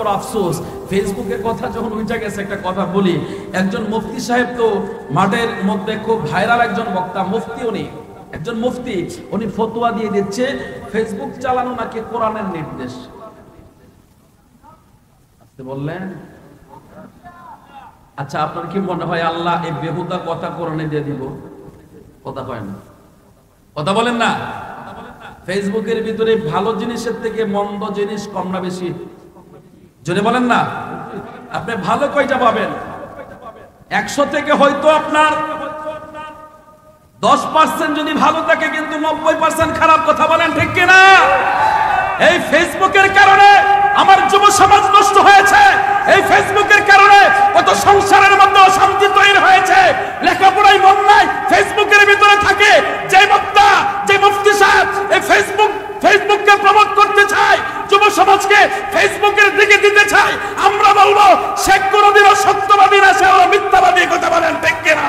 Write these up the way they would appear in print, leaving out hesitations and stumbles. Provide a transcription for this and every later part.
বড় আফসোস, ফেসবুকের কথা যখন উঠে গেছে, একটা কথা বলি, একজন মুফতি সাহেব তো মাঠের মধ্যে খুব ভাইরাল একজন বক্তা, মুফতি উনি, একজন মুফতি, উনি ফতোয়া দিয়ে দিচ্ছে ফেসবুক চালানো নাকি কোরআনের নির্দেশ। বললেন আচ্ছা, আপনার কি মনে হয় আল্লাহ এই বেহুদা কথা কোরআনে দিয়ে দিব? কথা হয় না, কথা বলেন না। ফেসবুকের ভিতরে ভালো জিনিসের থেকে মন্দ জিনিস কম না বেশি? যদি বলেন না, আপনি ভালো কয়টা পাবেন? 100 থেকে হয়তো আপনার 10% যদি ভালো থাকে, কিন্তু 90% খারাপ। কথা বলেন ঠিক কিনা? এই ফেসবুকের কারণে আমার যুব সমাজ নষ্ট হয়েছে, এই ফেসবুকের কারণে কত সংসারের মধ্যে অশান্তি তৈরি হয়েছে। লেখাপড়ায় মন নাই, ফেসবুকের ভিতরে থাকে। যে বক্তা, যে মুফতি সাহেব এই ফেসবুককে প্রমোট করতে চায়, যুব সমাজকে ফেসবুকের দিকে দিতে চায়, আমরা বলবো সে কোনোদিনও সত্যবাদী না, সে হলো মিথ্যাবাদী। কথা বলেন ঠিক কিনা?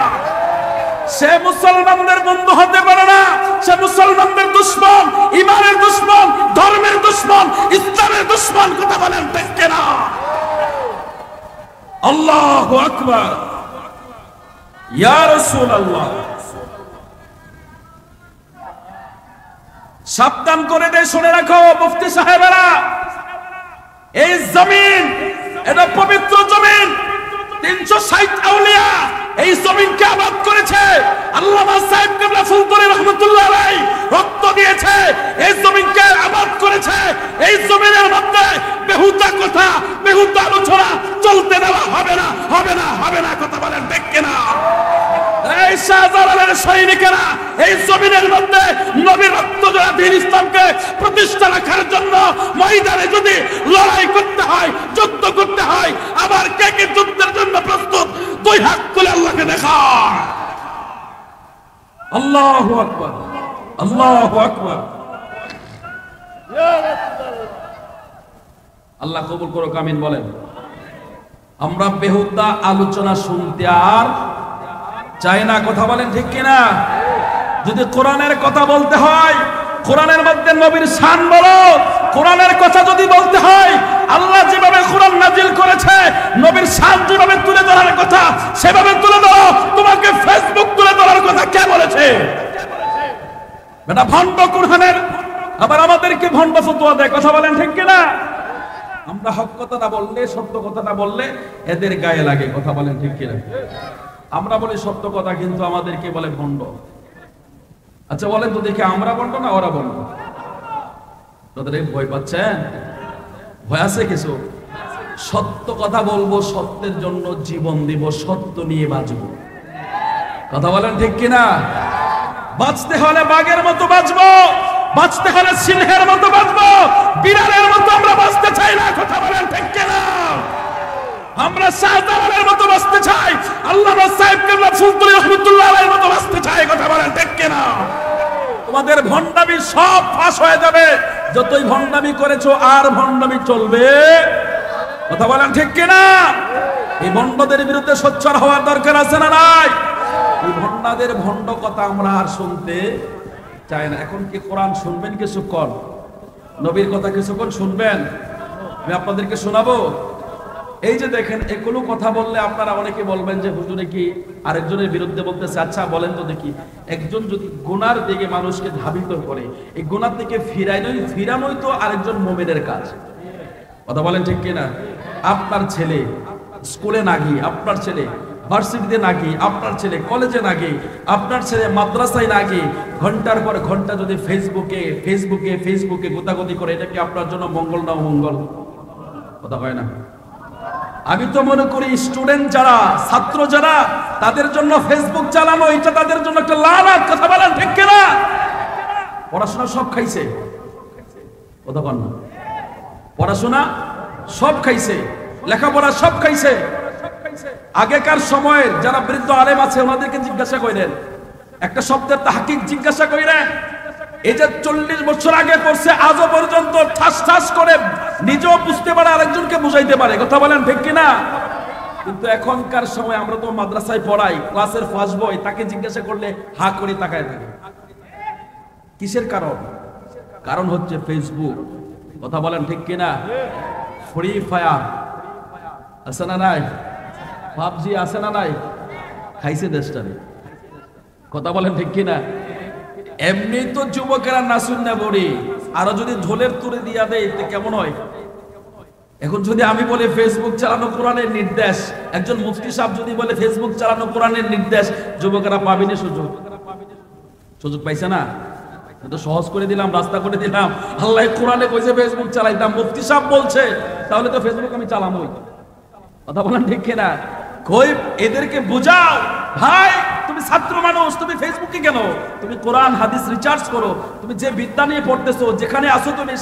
সে মুসলমানদের বন্ধু হতে পারে না, সে মুসলমানদের দুশমন, ঈমানের দুশমন, ধর্মের দুশমন, ইসলামের দুশমন। কথা বলেন ঠিক কিনা? আল্লাহু আকবার, ইয়া রাসূলুল্লাহ। সাবধান করে দে, শুনে রাখো মুফতি সাহেবেরা, এই জমিন এটা পবিত্র জমিন। 360 আউলিয়া এই জমিনকে আবাদ করেছে। আল্লামা সাহেব কেবলা ফুলতরি রহমাতুল্লাহ আলাইহি রক্ত দিয়েছে, এই জমিনকে আবাদ করেছে। এই জমিনের মধ্যে বেহুদা কথা, বেহুদা আলোচনা চলতে দেওয়া হবে না, হবে না, হবে না। কথা বলেন ঠিক কিনা? এই শাহজালালের সৈনিকেরা এই জমিনের মধ্যে নবীর রক্ত জড়া দ্বীন ইসলামকে প্রতিষ্ঠা রাখার জন্য ময়দানে যদি লড়াই করতে হয়, যুদ্ধ করতে হয়, আবার কে কে যুদ্ধের জন্য প্রস্তুত, দুই হাত তুলে আল্লাহকে দেখায়। আল্লাহু আকবার, আল্লাহু আকবার। আল্লাহ কবুল করুক, আমিন বলেন। আমরা বেহুদা আলোচনা শুনতে আর চাই না। কথা বলেন ঠিক কিনা? যদি কোরআনের কথা বলতে হয়, কোরআনের মধ্যে নবীর শান বলো। কোরআনের কথা যদি বলতে হয়, আল্লাহ যেভাবে কোরআন নাজিল করেছে, নবীর শান যেভাবে তুলে ধরার কথা সেভাবে তুলে ধরো। তোমাকে ফেসবুক তুলে ধরার কথা কে বলেছে? বেটা ভণ্ড কোরআনের, আবার আমাদেরকে ভণ্ড ফতোয়া দেয়। কথা বলেন ঠিক কিনা? আমরা হক কথা না বললে, সত্য কথা না বললে এদের গায়ে লাগে। কথা বলেন ঠিক কিনা? আমরা বলি সত্য কথা, কিন্তু আমাদেরকে বলে ভণ্ড। আচ্ছা বলেন তো দেখি, আমরা ভণ্ড না ওরা ভণ্ড? তোদের ভয় পাচ্ছেন? ভয় আছে কিছু? সত্য কথা বলবো, সত্যের জন্য জীবন দিব, সত্য নিয়ে বাঁচবো। কথা বলেন ঠিক কিনা? বাঁচতে হলে বাঘের মতো বাঁচবো, বাঁচতে হলে সিংহের মতো বাঁচবো, বিড়ালের মতো আমরা বাঁচতে চাই না। কথা বলেন ঠিক কিনা? আমরা শাহজালালের মতো বাঁচতে চাই, আল্লামা সাহেব কেবলা ফুলতরি রহমাতুল্লাহ আলাইহির মতো বাঁচতে চাই। কথা বলেন ঠিক কিনা? তোমাদের ভণ্ডামি সব ফাঁস হয়ে যাবে। যতই ভণ্ডামি করেছো আর ভণ্ডামি চলবে। কথা বলেন ঠিক কিনা? এই ভণ্ডদের বিরুদ্ধে সোচ্চার হওয়ার দরকার আছে না নাই? এই ভণ্ডাদের ভণ্ড কথা আমরা আর শুনতে চাই না। এখন কি কোরআন শুনবেন কিছুক্ষণ? নবীর কথা কিছুক্ষণ শুনবেন? আমি আপনাদেরকে শোনাবো। এই যে দেখেন, এগুলো কথা বললে আপনারা অনেকে বলবেন যে হুজুরে কি আরেকজনের বিরুদ্ধে বলতেছে। আচ্ছা বলেন তো দেখি, একজন যদি গুনার দিকে মানুষকে ধাবিত করে, এই গুনার দিকে ফিরানোই তো আরেকজন মুমিনের কাজ। কথা বলেন ঠিক কিনা? আপনার ছেলে স্কুলে না গিয়ে, আপনার ছেলে ভার্সিটিতে না গিয়ে, আপনার ছেলে কলেজে না গিয়ে, আপনার ছেলে মাদ্রাসায় না গিয়ে ঘন্টার পর ঘন্টা যদি ফেসবুকে গোতাগতি করে, এটা কি আপনার জন্য মঙ্গল না অমঙ্গল? কথা হয় না? আমি তো মনে করি স্টুডেন্ট যারা, ছাত্র যারা, তাদের জন্য ফেসবুক চালানো এটা তাদের জন্য একটা লানাত। কথা বলেন ঠিক কিনা? পড়াশোনা সব খাইছে। কথা বলেন না? পড়াশোনা সব খাইছে, লেখাপড়া সব খাইছে। আগেকার সময়ের যারা বৃদ্ধ আলেম আছে ওনাদেরকে জিজ্ঞাসা করেন, একটা শব্দের তাহকিক জিজ্ঞাসা করেন, এই যে 40 বছর আগে পড়ছে আজও পর্যন্ত ঠাস ঠাস করে নিজেও বুঝতে পারে, আরেকজনকে বুঝাইতে পারে। কথা বলেন ঠিক কিনা? কিন্তু এখনকার সময় আমরা তো মাদ্রাসায় পড়াই, ক্লাসের ফার্স্ট বয়, তাকে জিজ্ঞাসা করলে হা করে তাকায় থাকে। কিসের কারণ? কারণ হচ্ছে ফেসবুক। কথা বলেন ঠিক কিনা? ফ্রি ফায়ার আছে না নাই, পাবজি আছে না নাই, খাইছে দেশটারে। কথা বলেন ঠিক কিনা? এমনি তো যুবকেরা নাচুন না বড়ি, আরো যদি ঢোলের তুলে দিয়া দেয় তো কেমন হয়? এখন যদি আমি বলি ফেসবুক চালানো কোরআনের নির্দেশ, একজন মুফতি সাহেব যদি বলে ফেসবুক চালানো কোরআনের নির্দেশ, যুবকেরা পাবে না সুযোগ? সুযোগ পাইছে না? তো সহজ করে দিলাম, রাস্তা করে দিলাম। আল্লাহ কোরআনে কইছে ফেসবুক চালাইতাম, মুফতি সাহেব বলছে, তাহলে তো ফেসবুক আমি চালামই। কথা বলেন ঠিক কিনা? কই এদেরকে বুঝাও, ভাই তুমি ছাত্র মানুষ, তুমি ফেসবুকে কেন? তুমি কোরআন হাদিস রিসার্চ করো, তুমি যে বিদ্যা নিয়ে পড়তেছো, যেখানে আসো তুমি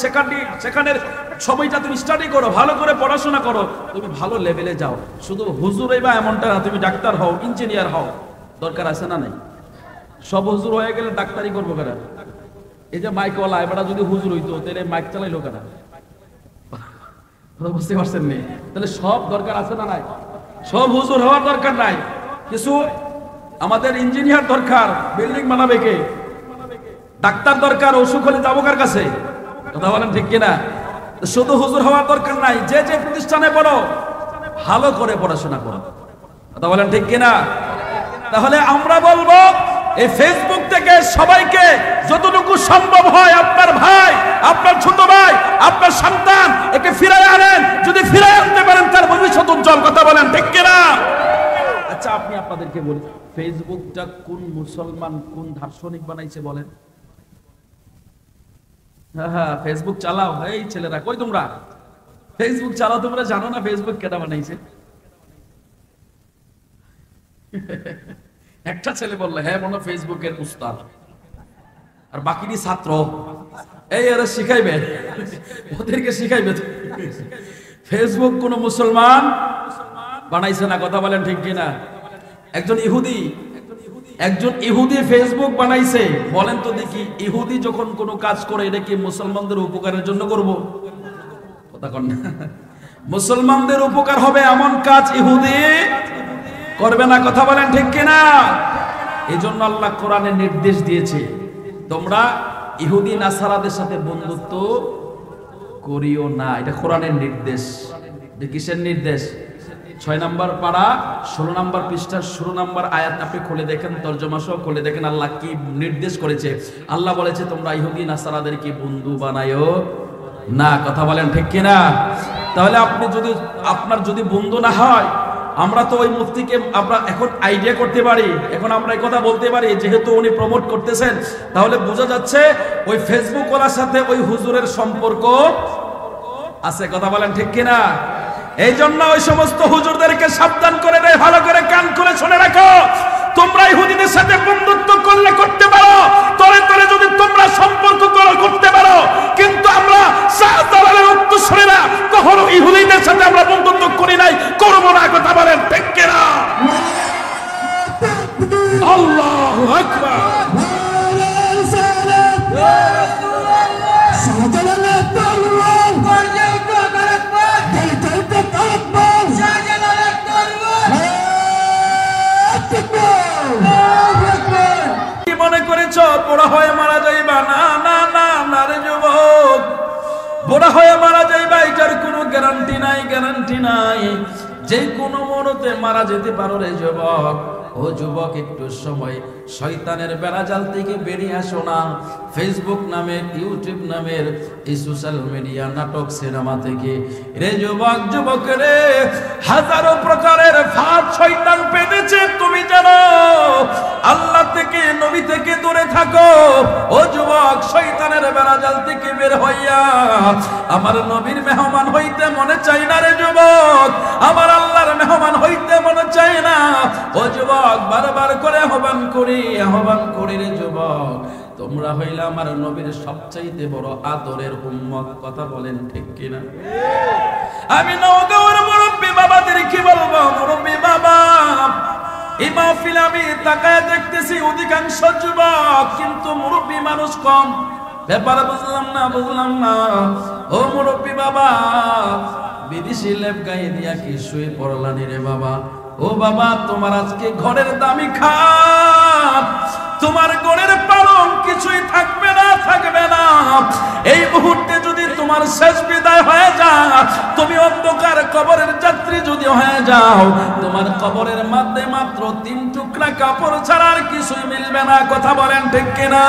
সেখানের সময়টা তুমি স্টাডি করো, ভালো করে পড়াশোনা করো, তুমি ভালো লেভেলে যাও। শুধু হুজুরই বা এমনটা না, তুমি ডাক্তার হও, ইঞ্জিনিয়ার হও, দরকার আছে না নাই? সব হুজুর হয়ে গেলে ডাক্তারি করবো কেনা? এই যে মাইকওয়ালা এবারে যদি হুজুর হইতো তাহলে মাইক চালাইলো কেনা? বুঝতে পারছেন নি? তাহলে সব দরকার আছে না নাই? সব হুজুর হওয়ার দরকার নাই, কিছু আমাদের ইঞ্জিনিয়ার দরকার, বিল্ডিং বানাবে কে? ডাক্তার দরকার, অসুখ হলে যাবো কার কাছে? কথা বলেন ঠিক কিনা? শুধু হুজুর হওয়ার দরকার নাই, যে যে প্রতিষ্ঠানে পড়ো ভালো করে পড়াশোনা করো। কথা বলেন ঠিক কিনা? তাহলে আমরা বলবো এই ফেসবুক থেকে সবাইকে যতটুকু সম্ভব হয় আপনার ভাই, আপনার ছোট ভাই, আপনার সন্তান একে ফিরায় আনেন। যদি ফিরায় আনতে পারেন তার ভবিষ্যৎ উজ্জ্বল। কথা বলেন ঠিক কিনা? আচ্ছা আপনি আপনাদেরকে বলি, ফেসবুকটা কোন মুসলমান, কোন দার্শনিক বানাইছে বলেন? হ্যাঁ ফেসবুক চালাও, এই ছেলেরা কই তোমরা ফেসবুক চালাও, তোমরা জানো না ফেসবুক কেটা বানাইছে? একটা ছেলে বললো হ্যাঁ মনে ফেসবুকের উস্তাদ, আর বাকিটি ছাত্র। এই এরা শিখাইবে, ওদেরকে শিখাইবে। ফেসবুক কোন মুসলমান বানাইছে না। কথা বলেন ঠিক কিনা? একজন ইহুদি ফেসবুক বানাইছে। বলেন তো দেখি, ইহুদি যখন কোনো কাজ করে এটা কি মুসলমানদের উপকারের জন্য করব? কথা কন না। মুসলমানদের উপকার হবে এমন কাজ ইহুদি করবে না। কথা বলেন ঠিক কিনা? এই জন্য আল্লাহ কোরআনে নির্দেশ দিয়েছে, তোমরা ইহুদি নাসারাদের সাথে বন্ধুত্ব করিও না। এটা কোরআনের নির্দেশ। কিসের নির্দেশ? 6 নম্বর পারা 16 নম্বর পৃষ্ঠা 16 নম্বর আয়াত আপনি খুলে দেখেন, তর্জমা সহ খুলে দেখেন আল্লাহ কি নির্দেশ করেছে। আল্লাহ বলেছে তোমরা ইহুদি নাসারাদেরকে বন্ধু বানায়ো না। কথা বলেন ঠিক কিনা? তাহলে আপনি যদি আপনার যদি বন্ধু না হয়, আমরা তো ওই মুফতিকে আমরা এখন আইডিয়া করতে পারি, এখন আমরা এই কথা বলতে পারি যেহেতু উনি প্রমোট করতেছেন, তাহলে বোঝা যাচ্ছে ওই ফেসবুক ওয়ালার সাথে ওই হুজুরের সম্পর্ক আছে। কথা বলেন ঠিক কিনা? এই জন্য ওই সমস্ত হুজুরদেরকে সাবধান করে দেয়, ভালো করে কান খুলে শুনে রাখো, তোমরা ইহুদিদের সাথে বন্ধুত্ব করলে করতে পারো, তরে তরে যদি তোমরা সম্পর্ক করতে পারো, কিন্তু আমরা শাহজালালের উত্তরসূরিরা কখনো ইহুদিদের সাথে আমরা বন্ধুত্ব করি নাই, করব না। কথা বলেন ঠিক কিনা? আল্লাহু আকবার। মনে করেছ বড় হয়ে মারা যাইবা? না না না না রে যুবক, বড় হয়ে মারা যাইবা এটার কোনো গ্যারান্টি নাই, গ্যারান্টি নাই। যে কোনো মুহূর্তে মারা যেতে পারো রে যুবক। ও যুবক, একটু সময় শয়তানের বেড়াজাল থেকে বেরিয়ে আসো না। ফেসবুক নামের, ইউটিউব নামের এই সোশ্যাল মিডিয়া নাটক সিনেমা থেকে রে যুবক, যুবক রে, হাজারো প্রকারের ফাঁদ শয়তান পেতেছে। তুমি জানো আল্লাহ থেকে, নবী থেকে দূরে থাকো। ও যুবক, শয়তানের বেড়াজাল থেকে বের হইয়া আমার নবীর মেহমান হইতে মনে চাই না রে যুবক, আমার আল্লাহর মেহমান হইতে মনে চাই না। ও যুবক, বারবার করে আহ্বান করি রে যুবক, তোমরা হইলে আমার নবীর সবচাইতে বড় আদরের উম্মত। কথা বলেন ঠিক কিনা? আমি নওগাঁর মুরব্বী বাবাদের কি বলবো? মুরব্বী বাবা, এই মাহফিলে আমি তাকায় দেখতেছি অধিকাংশ যুবক, কিন্তু মুরব্বী মানুষ কম। ব্যাপারে বুঝলাম না। ও মুরব্বী বাবা, বিদেশি লেপ গায়ে দিয়া কি শুয়ে পড়লানি রে বাবা? ও বাবা, তোমার আজকে ঘরের দামি খাট, তোমার ঘরের পালং কিছুই থাকবে না। এই মুহূর্তে যদি তোমার তোমার শেষ বিদায় হয়ে যায়, তুমি অন্ধকার কবরের যাত্রী যদি হয়ে যাও, তোমার কবরের মধ্যে মাত্র 3 টুকরা কাপড় ছাড়া আর কিছুই মিলবে না। কথা বলেন ঠিক কিনা?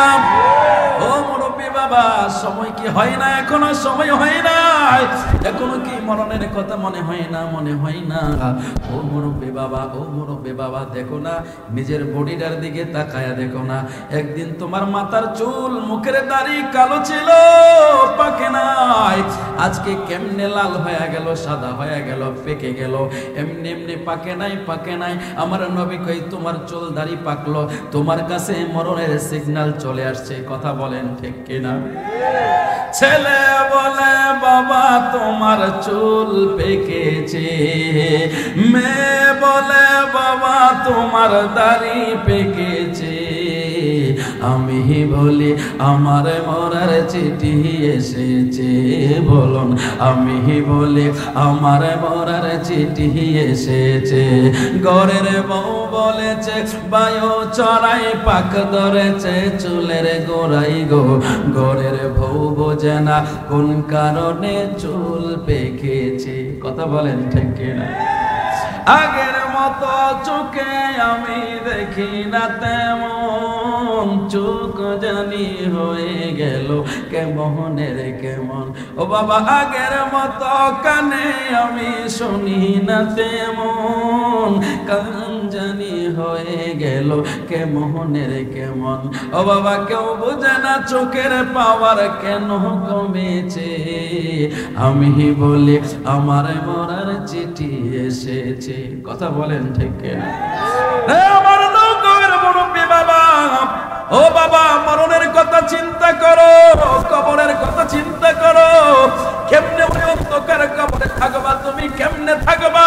ও মুরব্বী বাবা, সময় কি হয় না? এখনো সময় হয় নাই? এখনো কি মরণের কথা মনে হয় না? মনে হয় না? ও মুরব্বী বাবা, ও মুরব্বী বাবা, দেখো না নিজের বডিটার দিকে তাকায়া দেখো না। একদিন তোমার মাথার চুল মুখের দাড়ি কালো ছিল, পাকে নাই, আজকে কেমনে লাল হয়ে গেল, সাদা হয়ে গেল, পেকে গেল। এমনি এমনি পাকে নাই, পাকে নাই। আমার নবী কই তোমার চুল দাড়ি পাকলো, তোমার কাছে মরণের সিগন্যাল চলে আসছে। কথা বলেন ঠিক কিনা? ছেলে বলে বাবা তোমার চুল পেকেছে, মেয়ে বলে বাবা তোমার দাড়ি পেকেছে। আমি বলি আমার মরার চিঠি এসেছে, বলুন আমি বলি আমার মরার চিঠি এসেছে। ঘরের বউ বলেছে বায়ু চড়াই পাক ধরেছে চুলের গোড়াই গো, ঘরের বউ বোঝে না কোন কারণে চুল পেকেছে। কথা বলেন ঠিক কিনা? আগের মতো চোখে আমি দেখি না তেমন, চোখ জানি হয়ে গেল কেমনের কেমন। ও বাবা আগের মতো কানে আমি শুনি না তেমন, কান জানি হয়ে গেল কেমনের কেমন। ও বাবা কেউ বোঝে না চোখের পাওয়ার কেন কমেছে। আমি বলি আমার মরার চিঠি এসেছে। কথা বলেন ঠিক কিনা? আমার নৌকার মুরব্বী বাবা, ও বাবা মরণের কথা চিন্তা করো, কবরের কথা চিন্তা করো। কেমনে ওই অন্ধকার কবরে থাকবা তুমি? কেমনে থাকবা?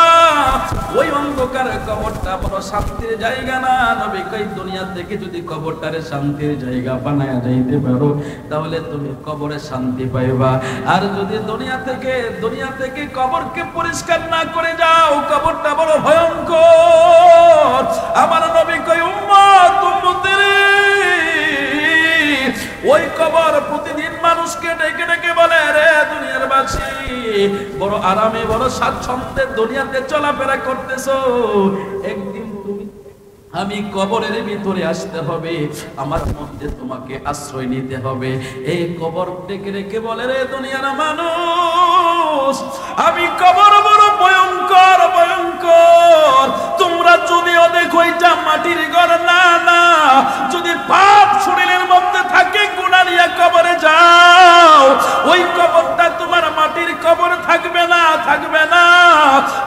ওই অন্ধকার কবরটা বড় শান্তির জায়গা না। নবী কই দুনিয়া থেকে যদি কবরটারে শান্তির জায়গা বানায়া যাইতে পারো, তাহলে তুমি কবরে শান্তি পাইবা। আর যদি দুনিয়া থেকে কবরকে পরিষ্কার না করে যাও, কবরটা বড় ভয়ঙ্কর। আমার নবী কই উম্মত উম্মতেরে, ওই কবর প্রতিদিন মানুষকে ডেকে ডেকে বলে রে দুনিয়ার বাসী, বড় আরামে বড় স্বাচ্ছন্দ্যে দুনিয়াতে চলাফেরা করতেছো, একদিন তুমি আমি কবরের ভিতরে আসতে হবে, আমার মধ্যে তোমাকে আশ্রয় নিতে হবে। এই কবর ডেকে ডেকে বলে রে দুনিয়ার মানুষ, আমি কবর বড় ভয়ঙ্কর ভয়ঙ্কর। তোমরা যদিও দেখো এটা মাটির ঘর না, না যদি পাপ শরীরের মধ্যে থাকে গুনাহ নিয়ে কবরে যাও, ওই কবরটা তোমার মাটির কবর থাকবে না, থাকবে না।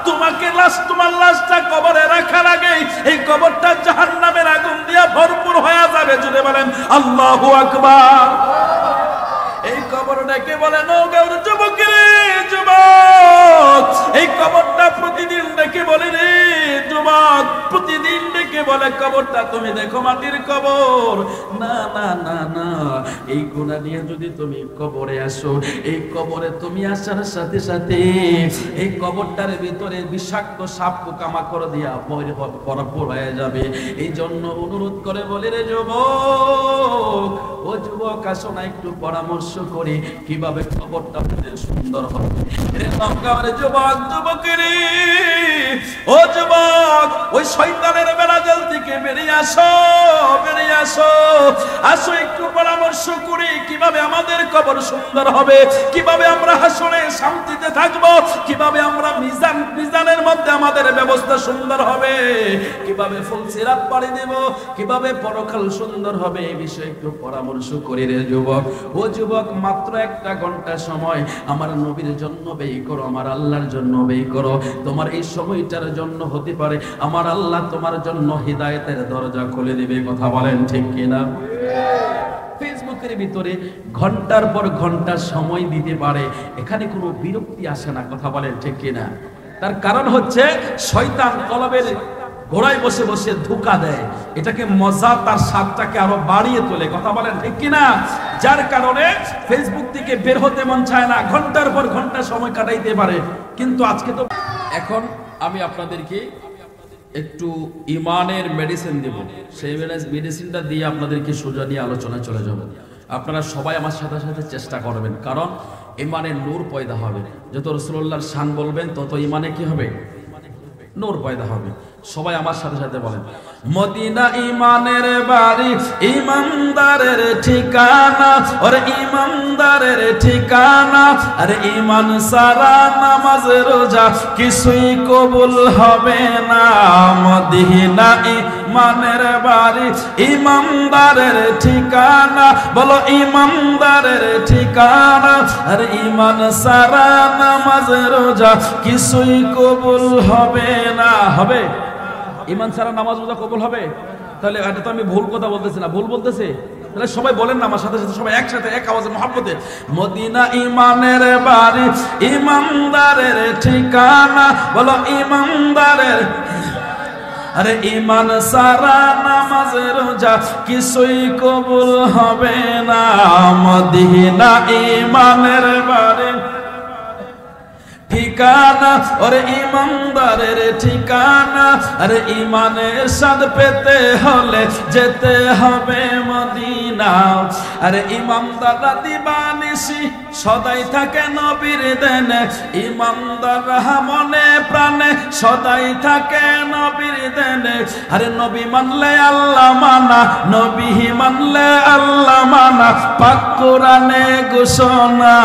তোমাকে তোমার লাশটা কবরে রাখার আগে এই কবরটা জাহান্নামের আগুন দিয়ে ভরপুর হয়ে যাবে। যদি বলেন আল্লাহু আকবার। এই কবরটাকে বলে নওগাঁর যুবক রে যুবক, এই কবরটা প্রতিদিন ডেকে বলে রে যুবক, প্রতিদিন ডেকে বলে কবরটা তুমি দেখো মাটির কবর। না না না না, এই গুনাহ নিয়ে যদি তুমি কবরে আসো, এই কবরে তুমি আসার সাথে সাথে এই কবরটার ভিতরে বিষাক্ত সাপ পোকামাকড় দিয়া ভরপুর হয়ে যাবে। এই জন্য অনুরোধ করে বলে রে যুবক, ও যুবক আসো না একটু পরামর্শ করি কিভাবে কবরটা সুন্দর হবে। রে নওগাঁর যুবক যুবকেরে, ও যুবক ওই শয়তানের বেড়াজাল থেকে বেরিয়ে আসো, বেরিয়ে আসো, আসো একটু পরামর্শ করি কিভাবে আমাদের কবর সুন্দর হবে, কিভাবে আমরা হাসরে শান্তিতে থাকবো, কিভাবে আমরা মিজানের মধ্যে আমাদের ব্যবস্থা সুন্দর হবে, কিভাবে ফুলসিরাত পাড়ি দেব, কিভাবে পরকাল সুন্দর হবে, এই বিষয়ে একটু পরামর্শ করি রে যুবক। ও যুবক মাত্র 1 ঘন্টা সময় আমার নবীর জন্য ব্যয় করো, আমার আল্লাহর জন্য ব্যয় করো। তোমার এই সময়টার জন্য হতে পারে আমার আল্লাহ তোমার জন্য হিদায়াতের দরজা খুলে দিবে। কথা বলেন ঠিক কিনা? ফেসবুকের ভিতরে ঘন্টার পর ঘন্টা সময় দিতে পারে, এখানে কোনো বিরক্তি আসে না। কথা বলেন ঠিক কিনা? তার কারণ হচ্ছে শয়তান কলবের ঘোড়ায় বসে বসে ধোঁকা দেয়, এটাকে মজা তার স্বাদটাকে আরো বাড়িয়ে তোলে। কথা বলেন ঠিক কিনা? যার কারণে ফেসবুক থেকে বের হতে মন চায় না, ঘন্টার পর ঘন্টা সময় কাটাইতে পারে। কিন্তু আজকে তো এখন আমি আপনাদেরকে একটু ইমানের মেডিসিন দেব, সেই মেডিসিনটা দিয়ে আপনাদেরকে সোজা নিয়ে আলোচনা চলে যাব। আপনারা সবাই আমার সাথে সাথে চেষ্টা করবেন, কারণ ইমানের নূর পয়দা হবে। যত রাসূলুল্লাহর শান বলবেন তত ইমানে কি হবে? নূর পয়দা হবে। সবাই আমার সাথে সাথে বলেন, মদিনা ইমানের বাড়ি, ইমানদারের ঠিকানা, ওরে ইমানদারের ঠিকানা। আরে ইমান সারা নামাজ রোজা কিছুই কবুল হবে না। মদিনা ইমানের বাড়ি, ইমানদারের ঠিকানা, বলো ইমানদারের ঠিকানা। আর ইমান সারা নামাজ রোজা কিছুই কবুল হবে না। হবে? ইমান ছাড়া নামাজ রোজা কবুল হবে? তাহলে এটা তো আমি ভুল কথা বলতেছি না, ভুল বলতেছে? তাহলে সবাই বলেন না আমার সাথে সাথে, সবাই একসাথে এক আওয়াজে মহব্বতে, মদিনা ইমানের বাড়ি, ইমানদারের ঠিকানা, বলো ইমানদারের। আরে ইমান সারা নামাজ রোজা কিছুই কবুল হবে না। মদিনা ইমানের বাড়ি, ঠিকানা, ওরে ইমানদারের ঠিকানা। আরে ইমানের স্বাদ পেতে হলে যেতে হবে মদিনা। আরে ইমানদাররা দিবানিশি সদাই থাকে নবীর দেনে, ইমানদাররা মনে প্রাণে সদাই থাকে নবীর দেনে। আরে নবী মানলে আল্লাহ মানা, নবী মানলে আল্লাহ মানা, পাক কোরআনে ঘোষণা।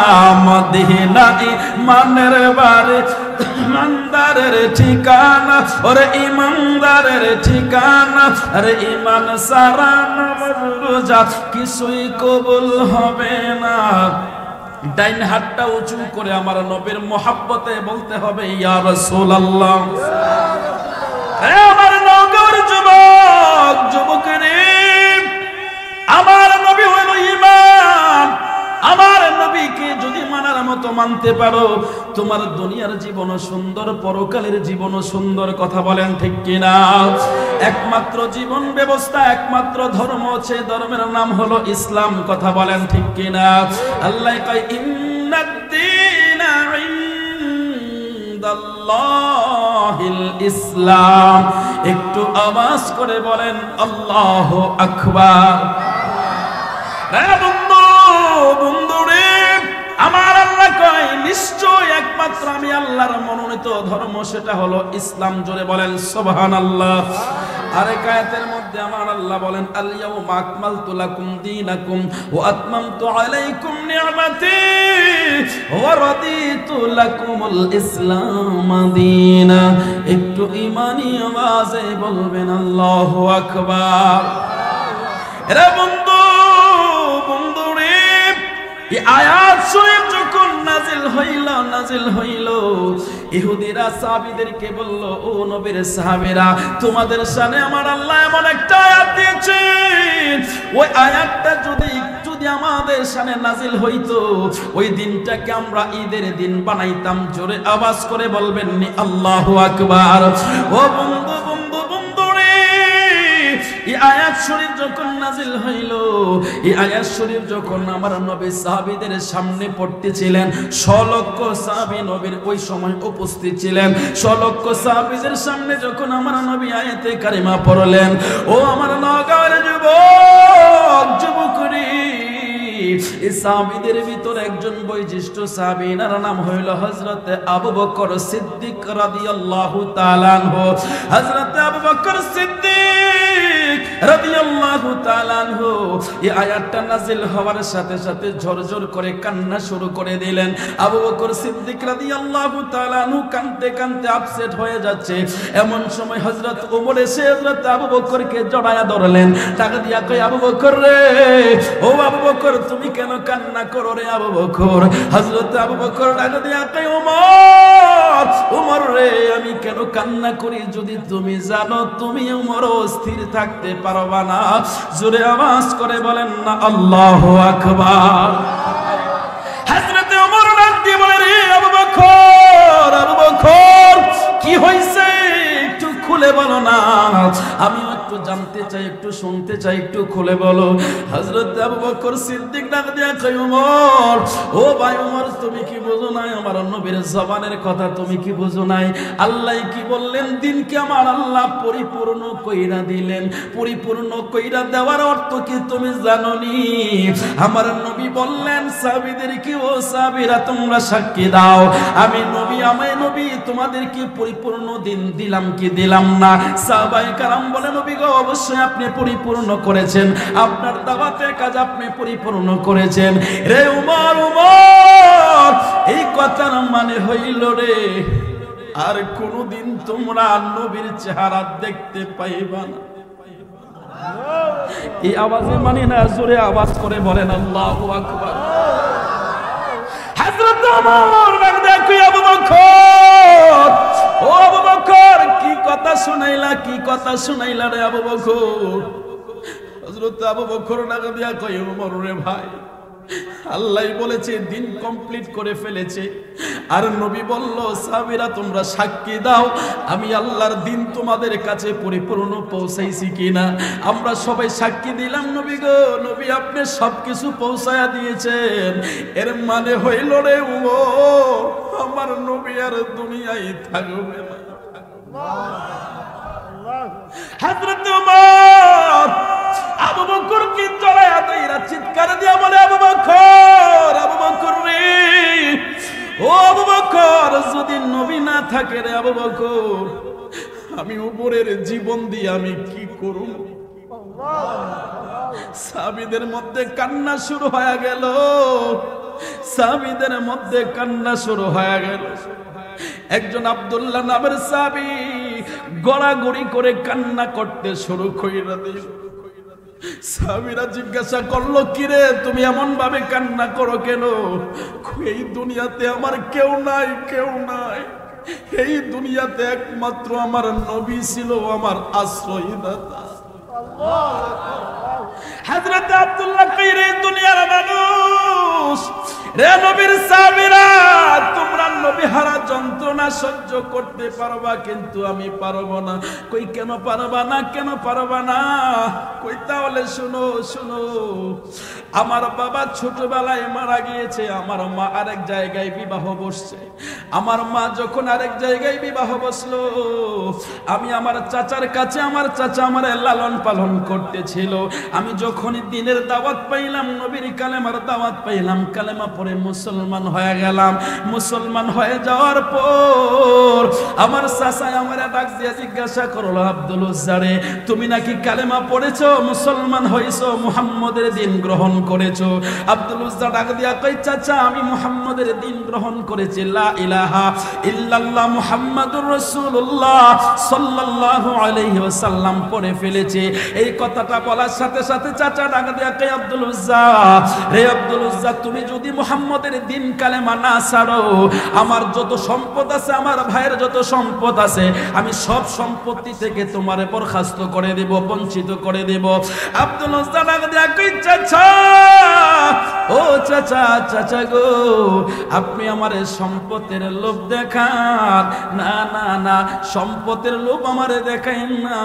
মদিনা ইমানের বাড়ি, ইমানদারের ঠিকানা, ওরে ইমানদারের ঠিকানা। আরে ইমান সারা নামাজ রোজা কিছুই কবুল হবে না। ডাইন হাতটা উঁচু করে আমার নবীর মহব্বতে বলতে হবে, ইয়া রাসূলুল্লাহ। আমার নগর যুবক, যুবকেরা, আমার নবী হইল ইমাম। আমার নবীকে যদি মানার মতো মানতে পারো, তোমার দুনিয়ার জীবনও সুন্দর, পরকালের জীবনও সুন্দর। কথা বলেন ঠিক কিনা? একমাত্র জীবন ব্যবস্থা, একমাত্র ধর্ম আছে, ধর্মের নাম হলো ইসলাম। কথা বলেন ঠিক কিনা? আল্লাহ কয়, ইন্নাদ-দীনা ইনদাল্লাহিল ইসলাম। একটু আওয়াজ করে বলেন আল্লাহু আকবার। বন্ধুরে, আমার আল্লাহ কয়, নিশ্চয় একমাত্র আমি আল্লাহর মনোনীত ধর্ম, সেটা হলো ইসলাম। জোরে বলেন সুবহানাল্লাহ। আরেক আয়াতের মধ্যে আমার আল্লাহ বলেন, আল ইয়াউমা আকমালতু লাকুম দীনাকুম ওয়া আতমামতু আলাইকুম নি'মাতি ওয়া রাদিতু লাকুমুল ইসলাম দীনা। একটু ঈমানি আওয়াজে বলবেন আল্লাহু আকবার। এরা বন্ধু, বন্ধুরে, এই আয়াত শরীফ যখন নাজিল হইল, ইহুদিরা সাহাবীদেরকে বলল, ও নবীর সাহাবীরা, তোমাদের শানে আমার আল্লাহ এমন একটা আয়াত দিয়েছেন, ওই আয়াতটা যদি আমাদের শানে নাজিল হইতো, ওই দিনটাকে আমরা ঈদের দিন বানাইতাম। জোরে আওয়াজ করে বলবেন নি আল্লাহু আকবার। ও বন্ধু, বন্ধু, বন্ধুরে, এই আয়াত শরীফ যখন নাজিল হইল, এই আয়াত শরীফ যখন আমার নবী সাহাবীদের সামনে পড়তেছিলেন, 6 লক্ষ সাহাবী নবীর ওই সময় উপস্থিত ছিলেন। 6 লক্ষ সাহাবীদের সামনে যখন আমার নবী আয়াতে কারিমা পড়লেন, ও আমার নগর যুবক, যুবকরি, এই সাহাবীদের ভিতর একজন বৈশিষ্ট্য সাহাবী, তার নাম হইল হযরত আবু বকর সিদ্দিক রাদিয়াল্লাহু তাআলা আনহু। হযরত আবু বকর সিদ্দিক রাদিয়াল্লাহু তাআলা আনহু এই আয়াতটা নাযিল হওয়ার সাথে সাথে ঝরঝর করে কান্না শুরু করে দিলেন। আবু বকর সিদ্দিক রাদিয়াল্লাহু তাআলা আনহু কাঁদতে কাঁদতে আপসেট হয়ে যাচ্ছে। এমন সময় হযরত ওমর এসে হযরত আবু বকরকে জড়ায়া ধরলেন, টাকা দিয়া কই, আবু বকর রে, ও আবু বকর, তুমি কেন কান্না করো রে আবু বকর? হযরত আবু বকর টাকা দিয়া কই, ওমর, ওমর রে, আমি কেন কান্না করি যদি তুমি জানো, তুমি ওমর স্থির থাকতে পারবা না। জোরে আওয়াজ করে বলেন না আল্লাহু আকবার। হযরত ওমর ডাক দিয়ে বলে, রে আবু বকর, আবু বকর, কি হইছে? একটু খুলে বলো না, আমি একটু জানতে চাই, একটু শুনতে চাই, একটু খুলে বলো। হযরত আবু বকর সিদ্দিক ডাক দিয়া কয়, ওমর, ও ভাই ওমর, তুমি কি বুঝো নাই আমার নবীর জবানের কথা? তুমি কি বুঝো নাই আল্লাহ কি বললেন? দিনকে আমার আল্লাহ পরিপূর্ণ কইরা দিলেন। পরিপূর্ণ কইরা দেওয়ার অর্থ কি তুমি জানোনি? আমার নবী বললেন সাহাবীদেরকে, ও সাহাবীরা তোমরা সাক্ষী দাও, আমি নবী তোমাদেরকে পরিপূর্ণ দিন দিলাম কি দিলাম না? সাহাবায়ে কেরাম বলে, নবী গো, অবশ্যই আপনি পরিপূর্ণ করেছেন, আপনার দাওয়াতের কাজ আপনি পরিপূর্ণ করেছেন। রে উমর, এই কথার মানে হইল রে আর কোনদিন তোমরা নবীর চেহারা দেখতে পাইবা না। এই আওয়াজে মানে না, জোরে আওয়াজ করে বলেন আল্লাহু আকবার। হযরত ওমর দেখো, আবু বকর, ও আবু বকর, কি কথা শুনাইলা রে আবু বকর? হযরত আবু বকর ডাক দিয়া কয়, ওমর রে ভাই, আল্লাহ বলেছে দিন কমপ্লিট করে ফেলেছে, আর নবী বলল সাহাবীরা তোমরা সাক্ষী দাও আমি আল্লাহর দিন তোমাদের কাছে পরিপূর্ণ পৌঁছাইছি কিনা। আমরা সবাই সাক্ষী দিলাম, নবী গো, নবী আপনি সবকিছু পৌঁছায়া দিয়েছেন। এর মানে হইল রে ওমর, আমার নবী আর দুনিয়ায় থাকবে না। হযরত ওমর আবু বকর কি জড়ায়া দইরা চিৎকার দিয়া বলে, আবু বকর রে, ও আবু বকর, যদি নবী না থাকে রে আবু বকর, আমি উপরের জীবন দিয়ে আমি কি করব? সাহাবীদের মধ্যে কান্না শুরু হয়ে গেল, সাহাবীদের মধ্যে কান্না শুরু হয়ে গেল। একজন আব্দুল্লাহ নামের সাহাবী গড়াগড়ি করে কান্না করতে শুরু কইরা দিল। সাহাবীরা জিজ্ঞাসা করলো, কিরে তুমি এমন ভাবে কান্না করো কেন? এই দুনিয়াতে আমার কেউ নাই, এই দুনিয়াতে একমাত্র আমার নবী ছিল আমার আশ্রয়দাতা। হযরত আব্দুল্লাহ কইরে, দুনিয়ার মানুষ রে, নবীর সাহাবীরা, তোমরা নবী হারা যন্ত্রণা সহ্য করতে পারবা, কিন্তু আমি পারবো না। কই কেন পারবা না? কই তাহলে শুনো, আমার বাবা ছোটবেলায় মারা গিয়েছে, আমার মা আরেক জায়গায় বিবাহ বসছে। আমার মা যখন আরেক জায়গায় বিবাহ বসলো, আমি আমার চাচার কাছে, আমার চাচা আমার লালন পালন করতেছিল। আমি যখন দিনের দাওয়াত পাইলাম, নবীর কালেমার দাওয়াত পাইলাম, কালেমা পড়ে মুসলমান হয়ে গেলাম। মুসলমান হয়ে যাওয়ার পর আমার চাচা আমার ডাক দিয়ে জিজ্ঞাসা করলো, আব্দুল উজ্জা রে, তুমি নাকি কালেমা পড়েছো, মুসলমান হইছো, মুহাম্মদের দিন গ্রহণ করেছো? আব্দুল উজ্জা ডাক দিয়া কই, চাচা আমি মুহাম্মদের দিন গ্রহণ করেছি, লা ইলাহা ইল্লাল্লাহ মুহাম্মাদুর রাসূলুল্লাহ সাল্লাল্লাহু আলাইহি ওয়াসাল্লাম পড়ে ফেলেছে। এই কথাটা বলার সাথে সাথে চাচা ডাক দিয়া কই, আব্দুল উজ্জা রে, আব্দুল উজ্জা, তুমি যদি মুহাম্মদের দিন কালেমা না ছাড়ো, আমার যত সম্পদ আছে, আমার ভাইয়ের যত সম্পদ আছে, আমি সব সম্পত্তি থেকে তোমারে বরখাস্ত করে দেব, বঞ্চিত করে দেব। আব্দুল উজ্জা ডাক দিয়া কই, চাচা, ও চাচা গো, আপনি আমারে সম্পদের লোভ দেখান না, সম্পদের লোভ আমারে দেখাইন না।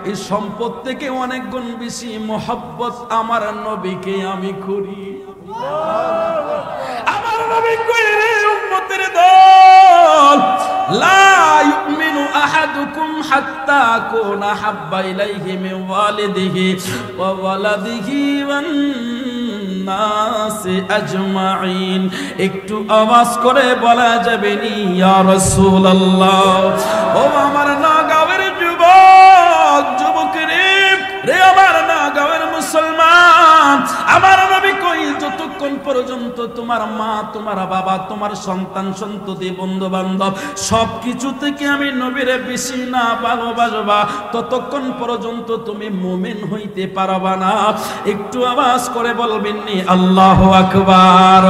এই সম্পদ থেকে অনেক গুণ বেশি মোহাব্বত আমার নবীকে আমি করি। আমার নবী কই রে, উম্মতের দল, লা ইউমিনু আহাদুকুম হাত্তা আকুনা হাব্বা ইলাইহি মিন ওয়ালিদিহি ওয়া ওয়ালাদিহি ওয়ান নাসি আজমাইন। একটু আওয়াজ করে বলা যাবে নি, ইয়া রাসূলুল্লাহ? ও আমার নাগাঁওয়ের যুবক রে, আমার নাগাঁওয়ের মুসলমান, আমার নবী কই, যতক্ষণ পর্যন্ত তোমার মা, তোমার বাবা, তোমার সন্তান সন্ততি, বন্ধু বান্ধব সবকিছু থেকে আমি নবীরে বেশি না ভালোবাসবা, ততক্ষণ পর্যন্ত তুমি মুমিন হইতে পারবা না। একটু আওয়াজ করে বলবেন নি, আল্লাহু আকবার।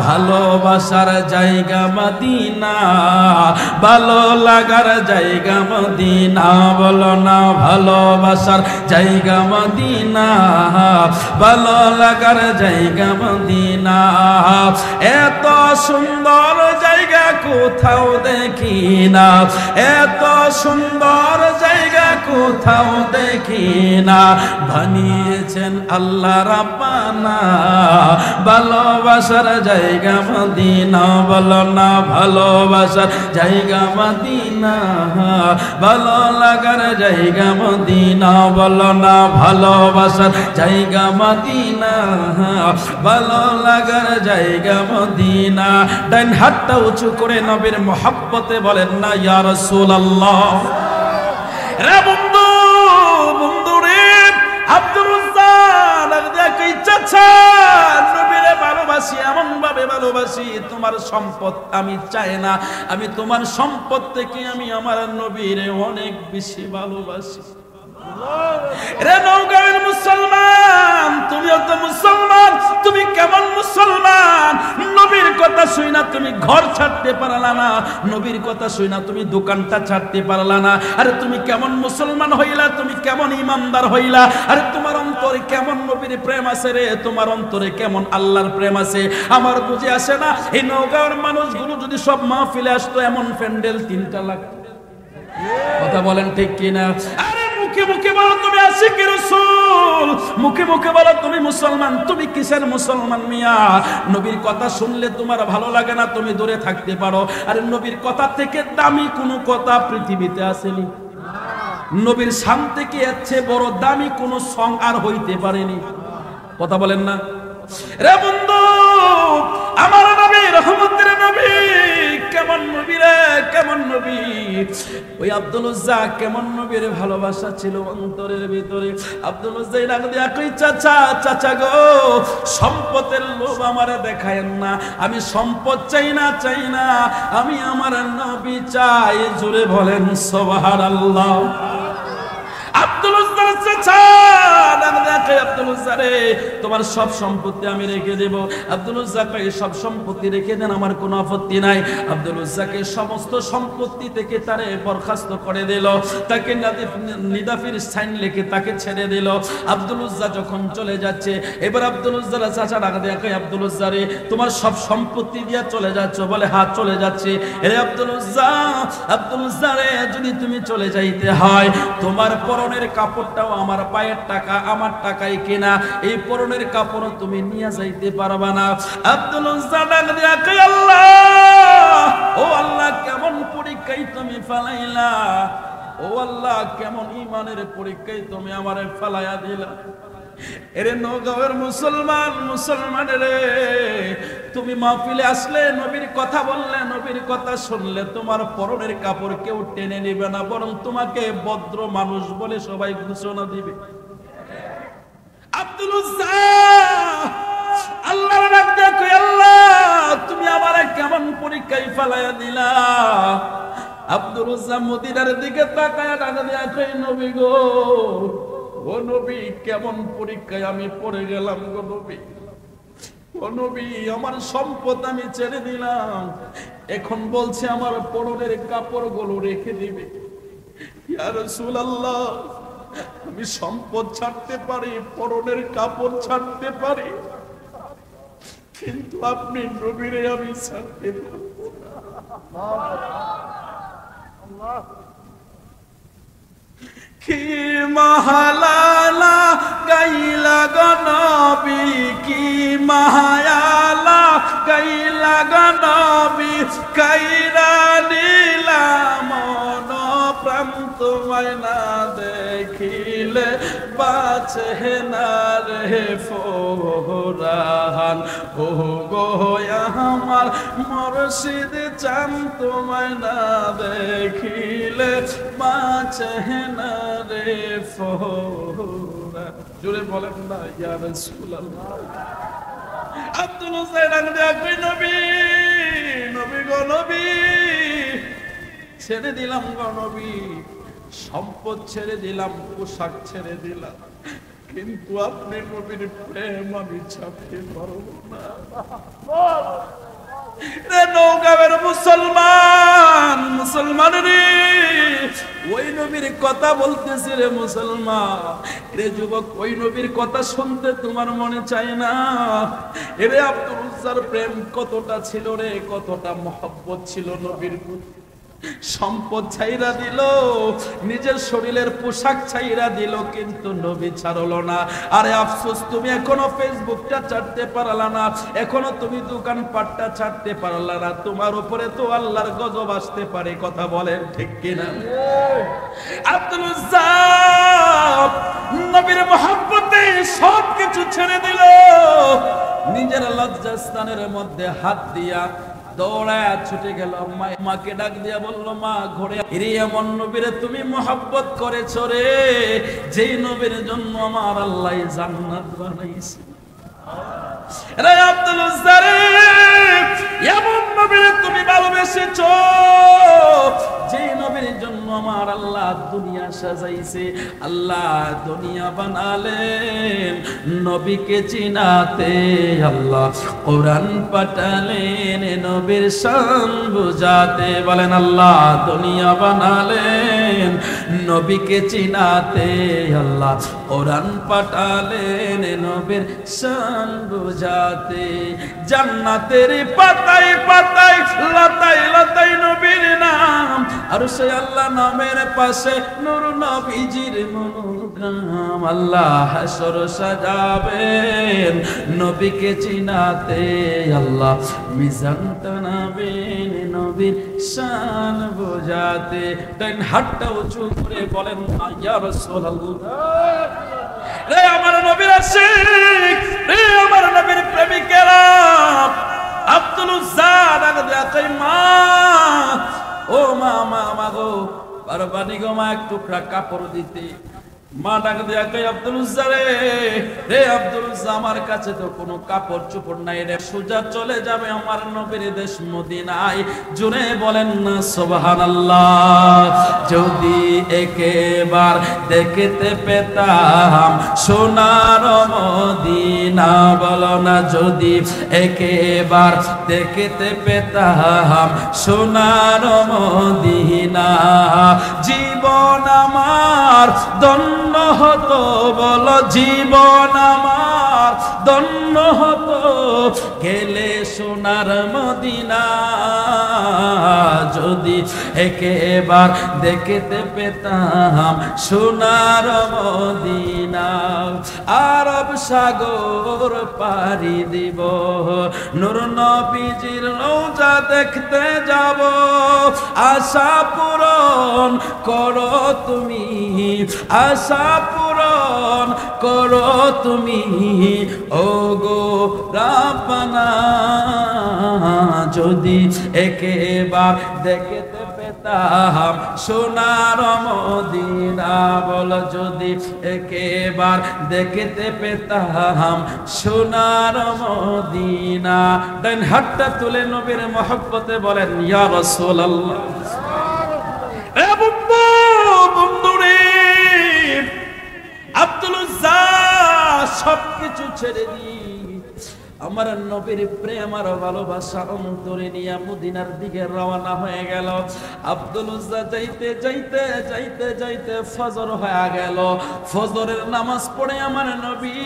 ভালোবাসার জায়গা মদিনা, ভালো লাগার জায়গা মদিনা, বলো না, ভালোবাসার জায়গা মদিনা, ভালো লাগার জায়গা মদিনা। এত সুন্দর জায়গা কোথাও দেখি না, এত সুন্দর জায়গা কোথাও দেখি না, বানিয়েছেন আল্লাহ রাব্বানা। ভালোবাসার জায়গা মদিনা, বলো না ভালোবাসার জায়গা মদিনা, ভালো লাগার জায়গা মদিনা, বলো না ভালোবাসার জায়গা মদিনা, ভালো লাগার জায়গা মদিনা। ডান হাতটা উঁচু করে নবীর মহব্বতে বলেন না ইয়া রাসূলুল্লাহ। রে বন্ধু, বন্ধু রে, আব্দুর রাজ্জাক দেখই চাচা, নবীরে ভালোবাসি, এমন ভাবে ভালোবাসি, তোমার সম্পদ আমি চাই না, আমি তোমার সম্পদ থেকে আমি আমার নবীরে অনেক বেশি ভালোবাসি। রে নওগাঁয়ের মুসলমান, তুমিও তো মুসলমান, তুমি কেমন মুসলমান? নবীর কথা শুই না তুমি ঘর ছাড়তে পারলা না, নবীর কথা শুই না তুমি দোকানটা ছাড়তে পারলা না। আরে তুমি কেমন মুসলমান হইলা, তুমি কেমন ইমানদার হইলা? আরে তোমার অন্তরে কেমন নবীর প্রেম আছে রে, তোমার অন্তরে কেমন আল্লাহর প্রেম আছে? আমার বুঝে আসে না, এই নওগাঁর মানুষগুলো যদি সব মাহফিলে আসতো, এমন প্যান্ডেল 3টা লাগতো। কথা বলেন ঠিক কিনা? আরে মুখে মুখে বলো তুমি আশিক রাসূল, মুখে মুখে বলো তুমি মুসলমান, তুমি কিসের মুসলমান মিয়া? নবীর কথা শুনলে তোমার ভালো লাগে না, তুমি দূরে থাকতে পারো। আরে নবীর কথা থেকে দামি কোনো কথা পৃথিবীতে আসেনি। নবীর শান থেকে এর চেয়ে বড় দামি কোনো সং আর হইতে পারেনি। কথা বলেন না? রে বন্ধু, আমার নবী রহমতের নবী, কেমন নবী রে, কেমন নবী? ওই আব্দুল উজ্জা কেমন নবীর ভালোবাসা ছিল অন্তরের ভিতরে। আব্দুল উজ্জা ডাক দিয়া কই চাচা, চাচা গো, সম্পদের লোভ আমারে দেখায়েন না, আমি সম্পদ চাই না, চাই না, আমি আমার নবী চাই। জোরে বলেন সুবহানাল্লাহ। আব্দুল উজ্জার চাচা ডাক দিয়া কই আব্দুল উজ্জা রে, তোমার সব সম্পত্তি আমি রেখে দেব। আব্দুল উজ্জা কই সব সম্পত্তি রেখে দেন, আমার কোনো আপত্তি নাই। আব্দুল উজ্জাকে সমস্ত সম্পত্তি থেকে তারে বরখাস্ত করে দিল, তাকে নিদাফির সাইন লিখে তাকে ছেড়ে দিল। আব্দুল উজ্জা যখন চলে যাচ্ছে, এবার আব্দুল উজ্জার চাচা ডাক দিয়া কই আব্দুল উজ্জা রে, তোমার সব সম্পত্তি দিয়া চলে যাচ্ছ? বলে হ্যাঁ চলে যাচ্ছে। রে আব্দুল উজ্জা, আব্দুল উজ্জা রে, যদি তুমি চলে যাইতে হয়, তোমার পরনের কাপড়টাও আমার পায়ের টাকা, আমার টাকায় কেনা, এই পরনের কাপড় তুমি নিয়ে যাইতে পারবা না। আব্দুল উজ্জা ডাক দিয়া কই আল্লাহ, ও আল্লাহ, কেমন পরীক্ষায় তুমি ফেলাইলা, ও আল্লাহ, কেমন ঈমানের পরীক্ষায় তুমি আমারে ফেলাইয়া দিলা। এরে নওগাঁয়ের মুসলমান, মুসলমান রে, তুমি মাহফিলে আসলে, নবীর কথা বললে, নবীর কথা শুনলে, তোমার পরনের কাপড় কেউ টেনে নেবে না, বরং তোমাকে ভদ্র মানুষ বলে সবাই ঘোষণা দিবে। আব্দুল উজ্জা আল্লাহর ডাক দিয়া কই আল্লাহ, তুমি আমারে কেমন পরীক্ষায় ফেলাইয়া দিলা? আব্দুল উজ্জা মদিনার দিকে তাকায়া ডাক দিয়া কই নবী গো, ও নবী, কেমন পরীক্ষায় আমি পড়ে গেলাম গো নবী। ও নবী, আমার সম্পদ আমি ছেড়ে দিলাম, এখন বলছে আমার পরনের কাপড়গুলো রেখে দিবে। ইয়া রাসূলুল্লাহ, আমি সম্পদ ছাড়তে পারি, পরনের কাপড় ছাড়তে পারি, কিন্তু আপনি নবীরে আমি ছাড়তে পারবো না। কি মহালালা গাইলা গো নবী, কি মায়ালা গাইলা গো নবী, কাইরা নিলাম মন প্রাণ, তোমায় না দেখিলে বাঁচে না রে ফোরান। ও গো আমার মুর্শিদ চান, তোমায় না দেখিলে বাঁচে না রে ফোরান। জোরে বলেন না ইয়া রাসূলুল্লাহ। আব্দুল উজ্জা ডাক দিয়া কই নবী, নবী গো নবী, ছেড়ে দিলাম গো নবী, সম্পদ ছেড়ে দিলাম, পোশাক ছেড়ে দিলাম, কিন্তু আপনি নবীর প্রেম আমি ছাড়তে পারবো না। রে নওগাঁয়ের মুসলমান, মুসলমান রে, ওই নবীর কথা বলতেছি রে মুসলমান। রে যুবক, ওই নবীর কথা শুনতে তোমার মনে চায় না? এরে আব্দুল উজ্জার প্রেম কতটা ছিল রে, কতটা মহব্বত ছিল নবীর প্রতি। সম্পদ ছাইরা দিল, নিজের শরীরের পোশাক ছাইরা দিল, কিন্তু নবী ছাড়লো না। আরে আফসোস, তুমি এখনো ফেসবুকটা ছাড়তে পারলা না, এখনো তুমি দোকানপাটটা ছাড়তে পারলা না, তোমার উপরে তো আল্লাহর গজব আসতে পারে। কথা বলেন ঠিক কিনা? আব্দুল উজ্জা নবীর মহব্বতে সব কিছু ছেড়ে দিল, নিজের লজ্জাস্থানের মধ্যে হাত দিয়া দৌড়ায় ছুটে গেল, মাকে ডাক দিয়া বলল, মা ঘরে এমন নবীরে তুমি মহব্বত করেছো রে, যেই নবীর জন্য আমার আল্লাহ জান্নাত বানাইছে। রে আব্দুল উজ্জা রে, এমন নবীরে তুমি ভালোবেসেছো, যেই নবীর জন্য আমার আল্লাহ দুনিয়া সাজাইছে। আল্লাহ দুনিয়া বানালেন নবীকে চিনাতে, আল্লাহ কোরআন পাঠালেন নবীর শান বুঝাতে। বলেন আল্লাহ দুনিয়া বানালেন নবীকে চিনাতে, আল্লাহ কোরআন পাঠালেন নবীর শান বুঝাতে। জান্নাতের পাতায় পাতায় লতায় লতায় নবীর নাম, আর সে আল্লাহ নামের পাশে নূর নবীজির মনোগ্রাম। আল্লাহ হাসর সাজাবেন নবীকে চিনাতে, আল্লাহ মিজান টানাবেন নবীর শান বোঝাতে। ডান হাতটা উঁচু করে বলেন ইয়া রাসূলুল্লাহ। রে আমার নবীর আশিক, রে আমার নবীর প্রেমিকেরা, আব্দুল উজ্জা ডাক দিয়া কই, মা ও মা, মা মা গো, পারবানি গো মা এক টুকরা কাপড় দিতে। মা ডাক দিয়া কই, আব্দুল উজ্জা রে, রে আব্দুল উজ্জা, আমার কাছে তো কোনো কাপড় চোপড় নাই রে, সোজা চলে যাবে আমার নবীর দেশ মদিনায়। জোরে বলেন না সুবহানাল্লাহ। যদি একেবার দেখতে পেতাম সোনার মদিনা, বলো না যদি একেবার দেখতে পেতাম সোনার মদিনা, জীবন আমার ধন্য হতো, বলো জীবন আমার ধন্য হতো, গেলে সোনার মদিনা। যদি একেবার দেখতে পেতাম সোনার মদিনা, আরব সাগর পাড়ি দিব, নূর নবীজির রওজা দেখতে যাব, আশা পূরণ করো তুমি, আশা পূরণ করো তুমি, ও গো রাব্বানা। যদি একেবার দেখতে পেতাম সোনার মদিনা, বল যদি একেবার দেখতে পেতাম সোনার মদিনা। ডান হাতটা তুলে নবীর মহব্বতে বলেন ইয়া রাসূলুল্লাহ। এ বন্ধু, বন্ধু রে, আব্দুল উজ্জা সবকিছু ছেড়ে দি আমার নবীর প্রেম আর ভালোবাসা অন্তরে নিয়ে মদিনার দিকে রওনা হয়ে গেল। আব্দুল উজ্জা যাইতে যাইতে যাইতে যাইতে ফজর হয়ে গেল। ফজরের নামাজ পড়ে আমার নবী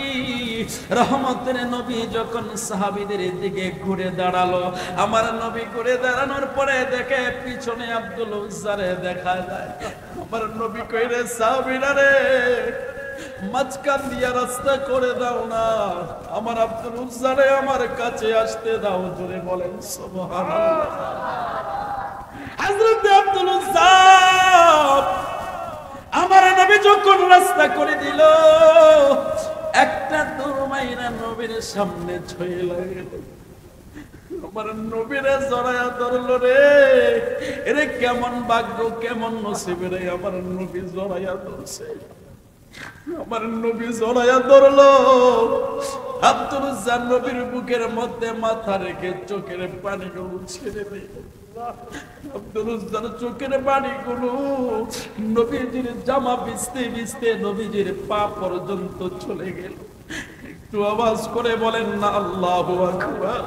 রহমতের নবী যখন সাহাবীদের দিকে ঘুরে দাঁড়ালো, আমার নবী ঘুরে দাঁড়ানোর পরে দেখে পিছনে আব্দুল উজ্জারে দেখা যায়। আমার নবী কইরে, সাহাবীরা রে, মাঝখান দিয়া রাস্তা করে দাও না, আমার আব্দুল উজ্জারে আমার কাছে আসতে দাও। জোরে বলেন সুবহানাল্লাহ। হযরত আব্দুল উজ্জা আমার নবী যখন রাস্তা করে দিল, একটা দুরমাইনা নবীর সামনে ছুঁয়ে লাগলো, আমার নবীরে জড়ায়া ধরলো রে। এরে কেমন ভাগ্য, কেমন নসিব রে, আমার নবী জড়ায়া ধরছে। আমার নবী জড়ায়া ধরলো, আব্দুল উজ্জা নবীর বুকের মধ্যে মাথা রেখে চোখের পানিগুলো ছেড়ে দিল। আব্দুল উজ্জার চোখের পানিগুলো নবীজির জামা ভিজতে ভিজতে নবীজির পা পর্যন্ত চলে গেল। একটু আওয়াজ করে বলেন না আল্লাহু আকবার।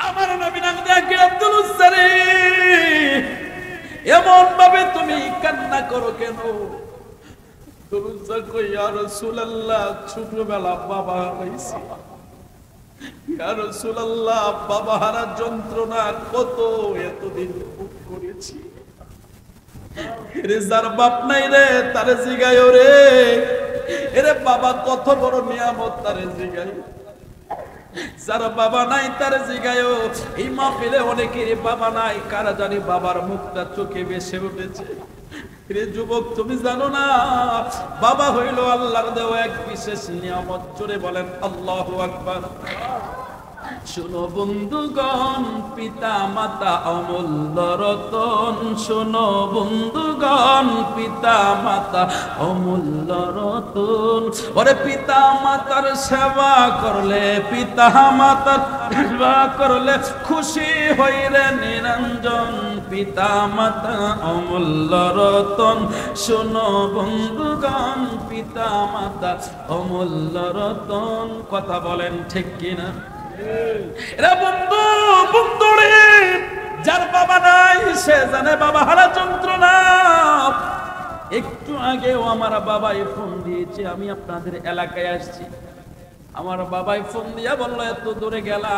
আমার নবী নাম দেখে, আব্দুল উজ্জা রে, এমন ভাবে তুমি কান্না করো কেন? ছোটবেলা বাবা হারাইছি, ইয়া রাসূলুল্লাহ, বাবা হারার যন্ত্রণা কত এতদিন করছি। রে যার বাপ নাই রে তারে জিগায়ো রে, এরে বাবা কত বড় নিয়ামত তারে জিগায়। যার বাবা নাই তার জিগায়ও। এই মাহফিলে অনেকের বাবা নাই, কারা জানি বাবার মুখটা চোখে ভেসে উঠেছে। রে যুবক তুমি জানো না, বাবা হইল আল্লাহর দেওয়া এক বিশেষ নিয়ামত। জোরে বলেন আল্লাহু আকবার। শোনো বন্ধুগণ, পিতা মাতা অমূল্য রতন। শোনো বন্ধুগণ, পিতা মাতা অমূল্য রতন। ওরে পিতা মাতার সেবা করলে, পিতা মাতার সেবা করলে খুশি হইরে নিরঞ্জন। পিতা মাতা অমূল্য রতন। শোনো বন্ধুগণ, পিতা মাতা অমূল্য রতন। কথা বলেন ঠিক কিনা? এরা বন্ধু বন্ধু রে, যার বাবা নাই সে জানে বাবা হারা যন্ত্রণা। একটু আগেও আমার বাবাই ফোন দিয়েছে, আমি আপনাদের এলাকায় আসছি। আমার বাবাই ফোন দিয়া বললো এত দূরে গেলা,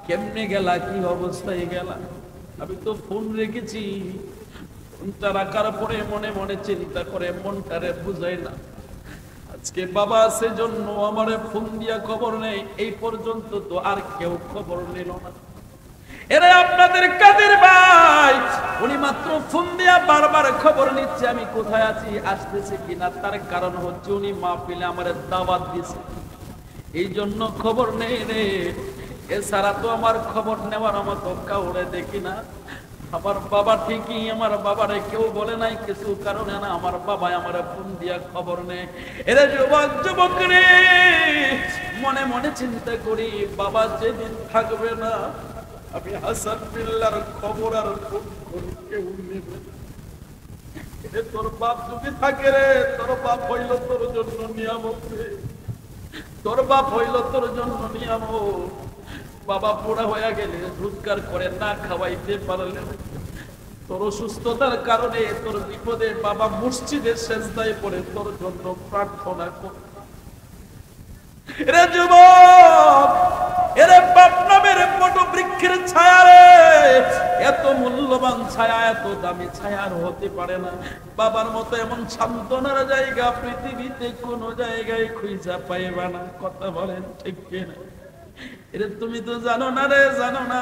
কেমনে গেলা, কি অবস্থায় গেলা? আমি তো ফোন রেখেছি, ফোনটা রাখার পরে মনে মনে চিন্তা করে মনটারে বুঝাই না। আজকে বাবা আছে জন্য আমারে ফোন দিয়া খবর নেই, এই পর্যন্ত তো আর কেউ খবর নিল না। এরা আপনাদের কাদের ভাই, উনি মাত্র ফোন দিয়া বারবার খবর নিচ্ছে আমি কোথায় আছি, আসতেছে কিনা। তার কারণ হচ্ছে উনি মাহফিলে আমারে দাওয়াত দিয়েছে, এই জন্য খবর নেই রে। এছাড়া তো আমার খবর নেওয়ার মতো কাউরে দেখি না। আমার বাবা ঠিকই, আমার বাবারে কেউ বলে নাই কিছু কারণে না, আমার বাবা আমার ফোন দিয়া খবর নেই। এরা যুবক যুবক রে, মনে মনে চিন্তা করি বাবা যেদিন থাকবে না, আমি হাসান বিল্লার খবর আর ফোন করে কেউ নেবে। তোর বাপ যদি থাকে রে, তোর বাপ হইল তোর জন্য নিয়ামত রে, তোর বাপ হইল তোর জন্য নিয়ামত। বাবা পোড়া হয়ে গেলে রোজগার করে না খাওয়াইতে পারলে, তোর অসুস্থতার কারণে তোর বিপদে বাবা মসজিদের সেজদায় পড়ে তোর জন্য প্রার্থনা করে। এরে যুবক, এরে বাপ নামের বট বৃক্ষের ছায়া রে, এত মূল্যবান ছায়া, এত দামি ছায়া আর হতে পারে না। বাবার মতো এমন সান্ত্বনার জায়গা পৃথিবীতে কোন জায়গায় খুঁজা পাইবা না। কথা বলেন ঠিক কিনা? এরে তুমি তো জানো না রে, জানো না,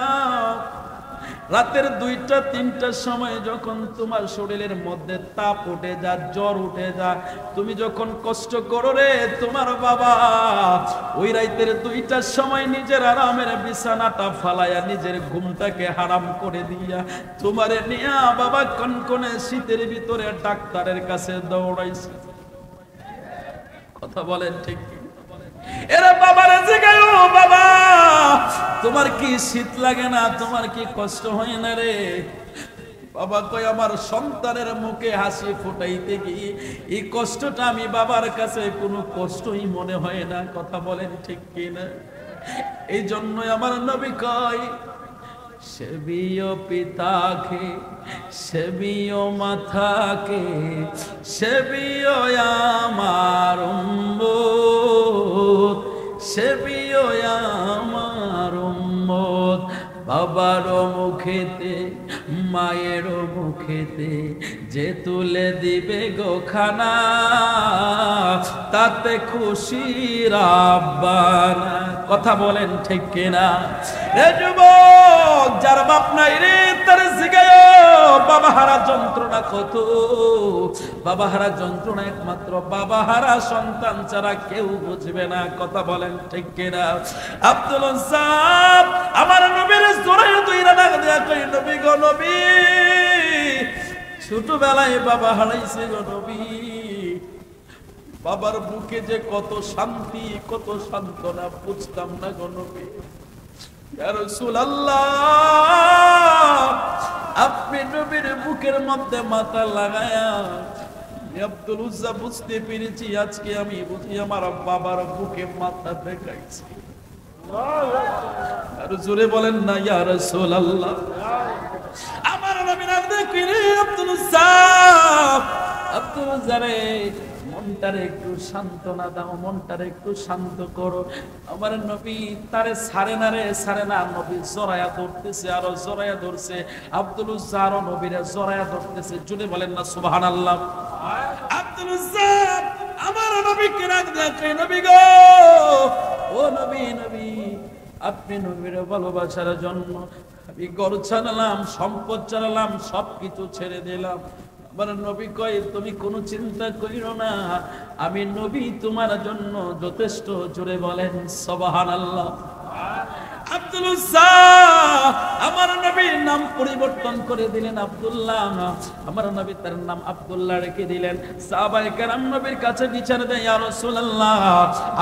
রাতের 2টা 3টার সময় যখন তোমার শরীরের মধ্যে তাপ উঠে যা, জ্বর উঠে যা, তুমি যখন কষ্ট করো রে, তোমার বাবা ওই রাতের 2টার সময় নিজের আরামের বিছানাটা ফালাইয়া নিজের ঘুমটাকে হারাম করে দিয়া তোমারে নিয়া বাবা কনকনে শীতের ভিতরে ডাক্তারের কাছে দৌড়াইছে। কথা বলেন ঠিক? এরা বাবারে জিগায়, ও বাবা তোমার কি শীত লাগে না, তোমার কি কষ্ট হয় না রে? বাবা কয় আমার সন্তানের মুখে হাসি ফুটাইতে গিয়ে এই কষ্টটা আমি বাবার কাছে কোনো কষ্টই মনে হয় না। কথা বলেন ঠিক কিনা? এই জন্যই আমার নবী কয়, সেবিও পিতাকে, সেবিও মাথাকে, সেবিও আমার উম্মত, সেবিও আমার উম্মত। বাবার মুখেতে মায়ের মুখেতে যে তুলে দিবে গোখানা, তাতে খুশি রাব্বানা। কথা বলেন ঠিক কিনা? রে যুবক, যার বাপ নাই রে তার জিগায় বাবা হারা যন্ত্রণা কত। বাবা হারা যন্ত্রণা একমাত্র বাবা হারা সন্তান ছাড়া কেউ বুঝবে না। কথা বলেন ঠিক কিনা? আব্দুল সাহেব আমার নবীর জোরে দুই রানা দেয়া কই, নবী গো নবী, ছোটবেলায় বাবা হারাইছে গো নবী। বাবার বুকে যে কত শান্তি, কত সান্ত্বনা বুঝতাম না গো নবী। ইয়া রাসূলুল্লাহ, আপনি নবীর বুকের মধ্যে মাথা লাগায়া আব্দুল উজ্জা বুঝতে পেরেছি, আজকে আমি বুঝি আমার বাবার বুকে মাথা দেখাইছি। আর জোরে বলেন না ইয়া রাসূলুল্লাহ। আমার নবী নাম দেখি রে আব্দুল উজ্জা, আব্দুল উজ্জা রে মনটারে একটু সান্ত্বনা দাও, মনটারে একটু শান্ত করো। আমার নবী তারে ছাড়ে না রে, ছাড়ে না। নবী জড়ায়া ধরতেছে, আরো জড়ায়া ধরছে। আব্দুল উজ্জা আরো নবীরে জড়ায়া ধরতেছে। জুড়ে বলেন না সুবহানাল্লাহ। আব্দুল উজ্জা আমার নবীকে রাখ দেখে, নবী গো, ও নবী, নবী আপনি নবীর ভালোবাসার জন্য আমি ঘর ছাড়লাম, সম্পদ ছাড়লাম, সবকিছু ছেড়ে দিলাম। আমার নবী কয় তুমি কোনো চিন্তা করিও না, আমি নবী তোমার জন্য যথেষ্ট। জোরে বলেন সুবহানাল্লাহ। আব্দুল উজ্জা আমার নবীর নাম পরিবর্তন করে দিলেন আব্দুল্লাহ। আমার নবী তার নাম আব্দুল্লাহ রেখে দিলেন। সাহাবায়ে কেরাম নবীর কাছে বিচার দেয়, ইয়া রাসূলুল্লাহ,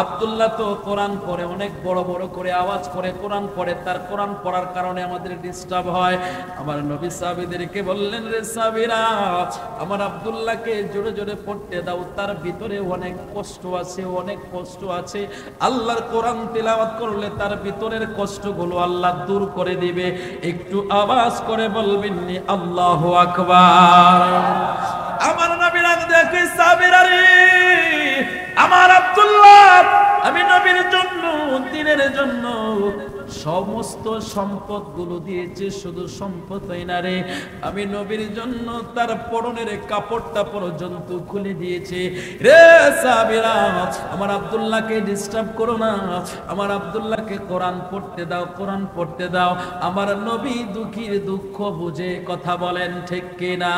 আব্দুল্লাহ তো কোরআন পড়ে, অনেক বড় বড় করে আওয়াজ করে কোরআন পড়ে, তার কোরআন পড়ার কারণে আমাদের ডিস্টার্ব হয়। আমার নবী সাহাবীদেরকে বললেন, রে সাহাবীরা, আমার আব্দুল্লাহকে জোরে জোরে পড়তে দাও, তার ভিতরে অনেক কষ্ট আছে, অনেক কষ্ট আছে। আল্লাহর কোরআন তিলাওয়াত করলে তার ভিতরের কষ্টগুলো আল্লাহ দূর করে দিবে। একটু আওয়াজ করে বলবেন আল্লাহু আকবার। আমার নবী রাগ দেখে সাহাবীরা রে, আমার আব্দুল্লাহ আমি নবীর জন্য, দিনের জন্য সমস্ত সম্পদ গুলো দিয়েছে, শুধু সম্পদ হয় না রে, আমি নবীর জন্য তার পরনের কাপড়টা পর্যন্ত খুলে দিয়েছে। রে সাহাবীরা, আমার আব্দুল্লাহকে ডিস্টার্ব করো না, আমার আব্দুল্লাহকে কোরআন পড়তে দাও, কোরআন পড়তে দাও। আমার নবী দুঃখীর দুঃখ বুঝে কথা বলেন ঠিক কিনা?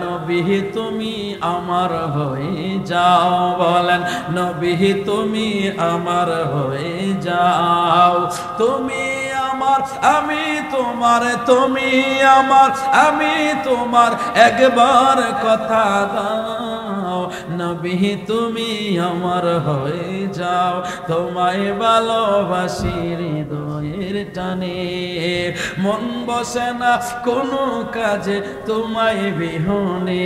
নবী তুমি আমার হয়ে যাও, বলেন নবী তুমি আমার হয়ে যাও। তুমি আমার, আমি তোমার, তুমি আমার, আমি তোমার, একবার কথা দাও। নবী তুমি আমার হয়ে যাও, তোমায় ভালোবাসি হৃদয়ের টানে। মন বসে না কোনো কাজে তোমায় বিহনে,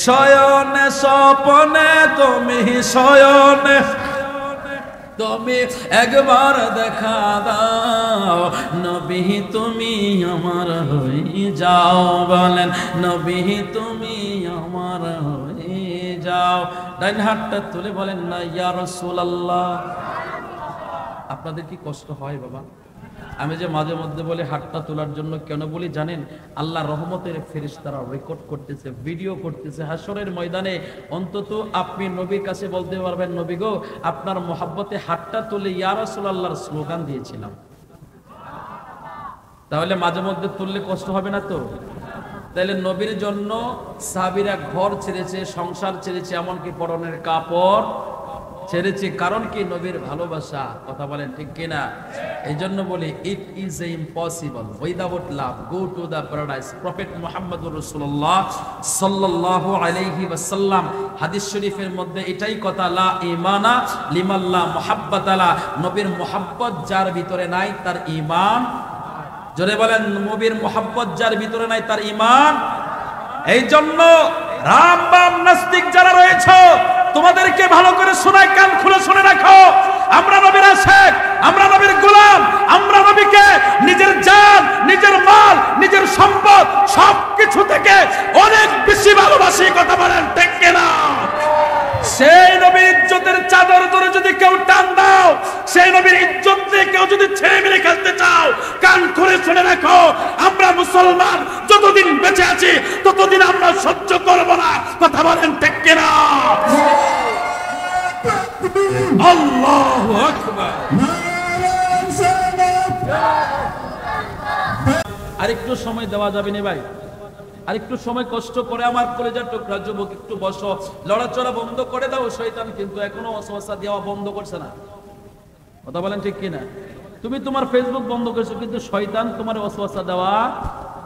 শয়নে স্বপনে তুমি, শয়নে তুমি একবার দেখা দাও। নবী তুমি আমার হয়ে যাও, বলেন নবী তুমি আমার হয়ে যাও। ডাইন হাতটা তুলে বলেন না ইয়া রাসূলুল্লাহ। আপনাদের কি কষ্ট হয় বাবা? আমি যে মাঝে মধ্যে বলি হাতটা তোলার জন্য, কেন বলি জানেন? আল্লাহ রহমতের ফেরেশতারা রেকর্ড করতেছে, ভিডিও করতেছে। হাসরের ময়দানে অন্তত আপনি নবীর কাছে বলতে পারবেন, নবী গো আপনার মহাব্বতে হাতটা তুলে ইয়া রাসূলুল্লাহর স্লোগান দিয়েছিলাম। তাহলে মাঝে মধ্যে তুললে কষ্ট হবে না তো? তাহলে নবীর জন্য সাহাবীরা ঘর ছেড়েছে, সংসার ছেড়েছে, এমনকি পরনের কাপড় ছেড়েছে। কারণ কি? নবীর ভালোবাসা। কথা বলেন ঠিক কিনা? এই জন্য বলি it is a impossible without love go to the paradise. Prophet মুহাম্মদুর রাসূলুল্লাহ সাল্লাল্লাহু আলাইহি ওয়াসাল্লাম হাদিস শরীফের মধ্যে এটাই কথা, লা ঈমানা লিমান লা মুহাব্বাতা লা। নবীর মুহাব্বত যার ভিতরে নাই তার ঈমান, জোরে বলেন নবীর মুহাব্বত যার ভিতরে নাই তার ঈমান। এই জন্য রামবাম নাস্তিক যারা রয়েছে, তোমাদেরকে ভালো করে শোনায়, কান খুলে শুনে রাখো। আমরা নবীর আশিক, আমরা নবীর গোলাম, আমরা নবীকে নিজের জান, নিজের মাল, নিজের সম্পদ সবকিছু থেকে অনেক বেশি ভালোবাসি। কথা বলেন ঠিক কিনা? সেই নবীর ইজ্জতের চাদর ধরে যদি কেউ টান দাও, সেই নবীর ইজ্জত দিয়ে কেউ যদি ছেড়ে মেরে খেলতে চাও, কান খুলে শুনে রাখো, আমরা মুসলমান যতদিন বেঁচে আছি ততদিন আমরা সহ্য করব না। কথা বলেন ঠিক কিনা? আল্লাহু আকবার। আরেকটু সময় দেওয়া যাবে না ভাই? আরেকটু সময় কষ্ট করে আমার কলেজার টুকরা যুবক একটু বসো, লড়াচড়া বন্ধ করে দাও। শয়তান কিন্তু এখনো ওয়াসওয়াসা দেওয়া বন্ধ করছে না। কথা বলেন ঠিক কিনা? তুমি তোমার ফেসবুক বন্ধ করেছো, কিন্তু শয়তান তোমার ওয়াসওয়াসা দেওয়া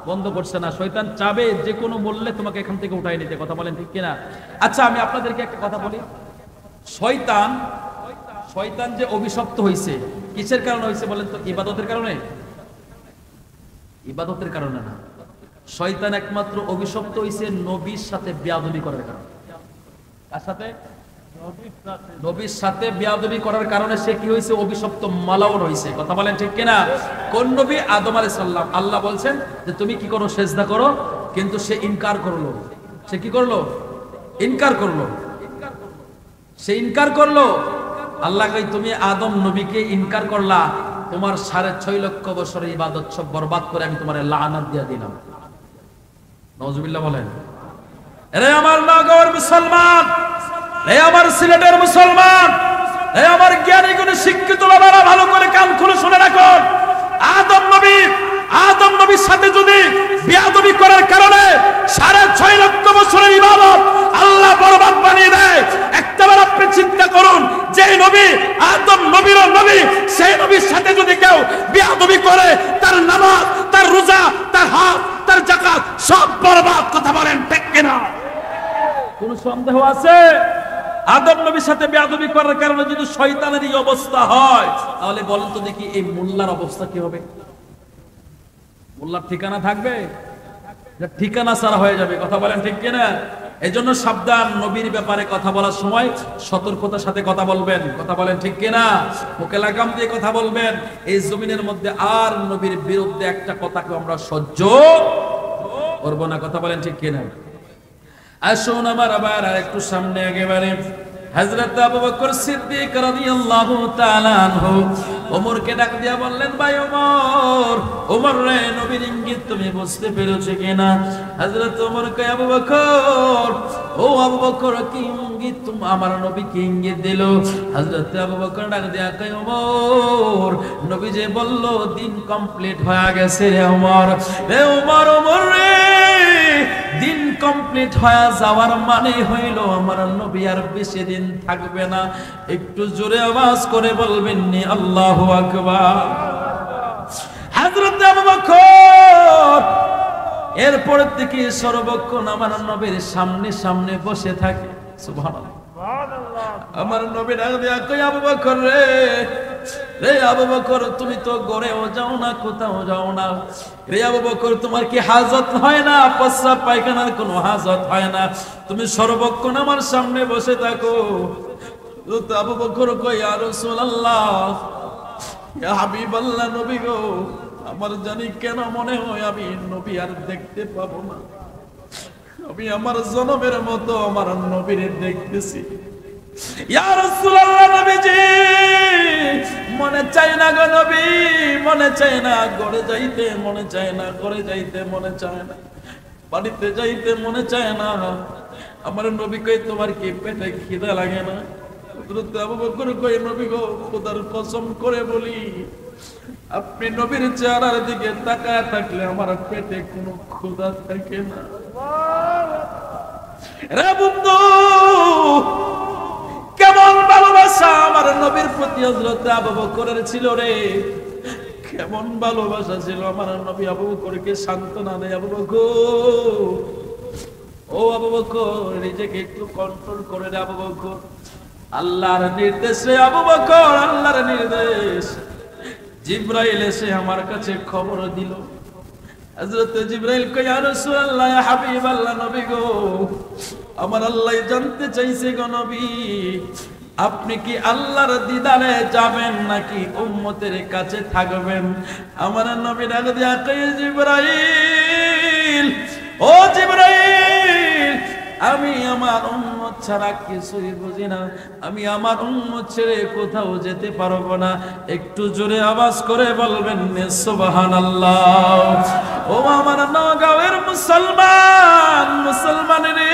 বন্ধ করছে না। শয়তান চাবে যে কোনো মূল্যে তোমাকে এখান থেকে উঠাই নিতে। কথা বলেন ঠিক কিনা? আচ্ছা আমি আপনাদেরকে একটা কথা বলি, শয়তান যে অভিশপ্ত হয়েছে কিসের কারণে হয়েছে বলেন তো? ইবাদতের কারণে? ইবাদতের কারণে না। শয়তান একমাত্র অভিশপ্ত হয়েছে নবীর সাথে বেয়াদবি করার কারণে। কার সাথে? নবীর সাথে বেয়াদবি করার কারণে সে কি হয়েছে? অভিশপ্ত, মালাউন হয়েছে। কথা বলেন ঠিক কিনা? কোন নবী? আদম আলাইহিস সালাম। আল্লাহ বলছেন যে তুমি কি করো? সেজদা করো, কিন্তু সে ইনকার করলো। সে কি করলো? ইনকার করলো। সে ইনকার করলো। আল্লাহ কই তুমি আদম নবীকে ইনকার করলা, তোমার 6.5 লক্ষ বছরের ইবাদত সব বরবাদ করে আমি তোমার লাআনাত দিয়ে দিলাম। নাউজুবিল্লাহ বলেন। আরে আমার নগর মুসলমান, এই আমার সিলেটের মুসলমান, এই আমার জ্ঞানী গুণী শিক্ষিত বাবারা, ভালো করে কান খুলে শুনে রাখুন। আদম নবীর সাথে যদি বেয়াদবি করার কারণে 6.5 লক্ষ বছরের ইবাদত আল্লাহ বরবাদ বানিয়ে দেয়, একটাবার আপনি চিন্তা করুন, যে নবী আদম নবীর নবী, সেই নবীর সাথে যদি কেউ বেয়াদবি করে, তার নামাজ, তার রোজা, তার হজ, তার যাকাত সব বরবাদ। কথা বলেন ঠিক কিনা? কোন সন্দেহ আছে? আদম নবীর সাথে বেয়াদবি করার কারণে যদি শয়তানের এই অবস্থা হয়, তাহলে বলেন তো দেখি এই মোল্লার অবস্থা কি হবে? মোল্লার ঠিকানা থাকবে? ঠিকানা ছাড়া হয়ে যাবে। কথা বলেন ঠিক কিনা? এই জন্য সাবধান, নবীর ব্যাপারে কথা বলার সময় সতর্কতার সাথে কথা বলবেন। কথা বলেন ঠিক কিনা? মুখে লাগাম দিয়ে কথা বলবেন। এই জমিনের মধ্যে আর নবীর বিরুদ্ধে একটা কথাকে আমরা সহ্য করব না। কথা বলেন ঠিক কিনা? আসুন আমার আবার একটু সামনে একেবারে হযরত আবু বকর সিদ্দিক রাদিয়াল্লাহু তাআলা আনহু ওমরকে ডাক দিয়া বললেন, ভাই ওমর, ওমর রে, নবীর ইঙ্গিত তুমি বুঝতে পেরেছো কিনা? হযরত ওমর কয়, আবু বকর, ও আবু বকর, কি ইঙ্গিত তুমি আমার নবী কি ইঙ্গিত দিল? হযরত আবু বকর ডাক দিয়া কয়, ওমর, নবী যে বলল দিন কমপ্লিট হয়ে গেছে রে ওমর। রে ওমর, ওমর রে, দিন কমপ্লিট হয়ে যাওয়ার মানে হইল আমার নবী আর বেশি দিন থাকবে না। একটু জোরে আওয়াজ করে বলবেন নি আল্লাহু আকবার। হযরত আবু বকর এরপর থেকে সর্বক্ষণ আমার নবীর সামনে সামনে বসে থাকে। সুবহানাল্লাহ। আমার নবী ডাক দিয়া কই, আবু বকর রে, রে আবু বকর, তুমি তো ঘরেও যাও না, কোথাও যাও না। রে আবু বকর, তোমার কি হাজত হয় না? প্রস্রাব পায়খানার কোনো হাজত হয় না? তুমি সর্বক্ষণ আমার সামনে বসে থাকো। তো আবু বকর কই, ইয়া রাসূলুল্লাহ, ইয়া হাবিবাল্লাহ, নবী গো, আমার জানি কেন মনে হয় আমি নবী আর দেখতে পাবো না। আমি আমার জনমের মতো আমার নবীরে দেখতেছি। ইয়া রাসূলুল্লাহ, নবীজি, মনে চায় না গো নবী, মনে চায় না, ঘরে যাইতে মনে চায় না, ঘরে যাইতে মনে চায় না, বাড়িতে যাইতে মনে চায় না। আমার নবী কই, তোমার কি পেটে খিদা লাগে না? হযরত আবু বকর কই, নবী গো, খোদার কসম করে বলি, আপনি নবীর চেহারার দিকে তাকায় থাকলে আমার পেটে কোনো ক্ষুধা থাকে না। রে বন্ধু, কেমন ভালোবাসা আমার নবীর প্রতি হযরত আবু বকরের ছিল রে, কেমন ভালোবাসা ছিল। আমার নবী আবু বকরকে সান্ত্বনা দেয়, আবু বকর, ও আবু বকর, নিজেকে একটু কন্ট্রোল করে রে আবু বকর। আল্লাহর নির্দেশ রে আবু বকর, আল্লাহর নির্দেশ। জিবরাইল এসে আমার কাছে খবর দিল। হযরত জিবরাইল কয়, ইয়া রাসূলুল্লাহ, ইয়া হাবিবাল্লাহ, নবী গো, আমার আল্লাহ জানতে চাইছে গো নবী, আপনি কি আল্লাহর দিদারে যাবেন নাকি উম্মতের কাছে থাকবেন? আমার নবী ডাক দিয়া কয়, জিবরাইল, ও জিবরাইল, আমি আমার উম্মত ছাড়া কিছুই বুঝি না, আমি আমার উম্মত ছেড়ে কোথাও যেতে পারবো না। একটু জোরে আওয়াজ করে বলবেন সুবহানাল্লাহ। ও আমার নওগাঁয়ের মুসলমান, মুসলমান রে,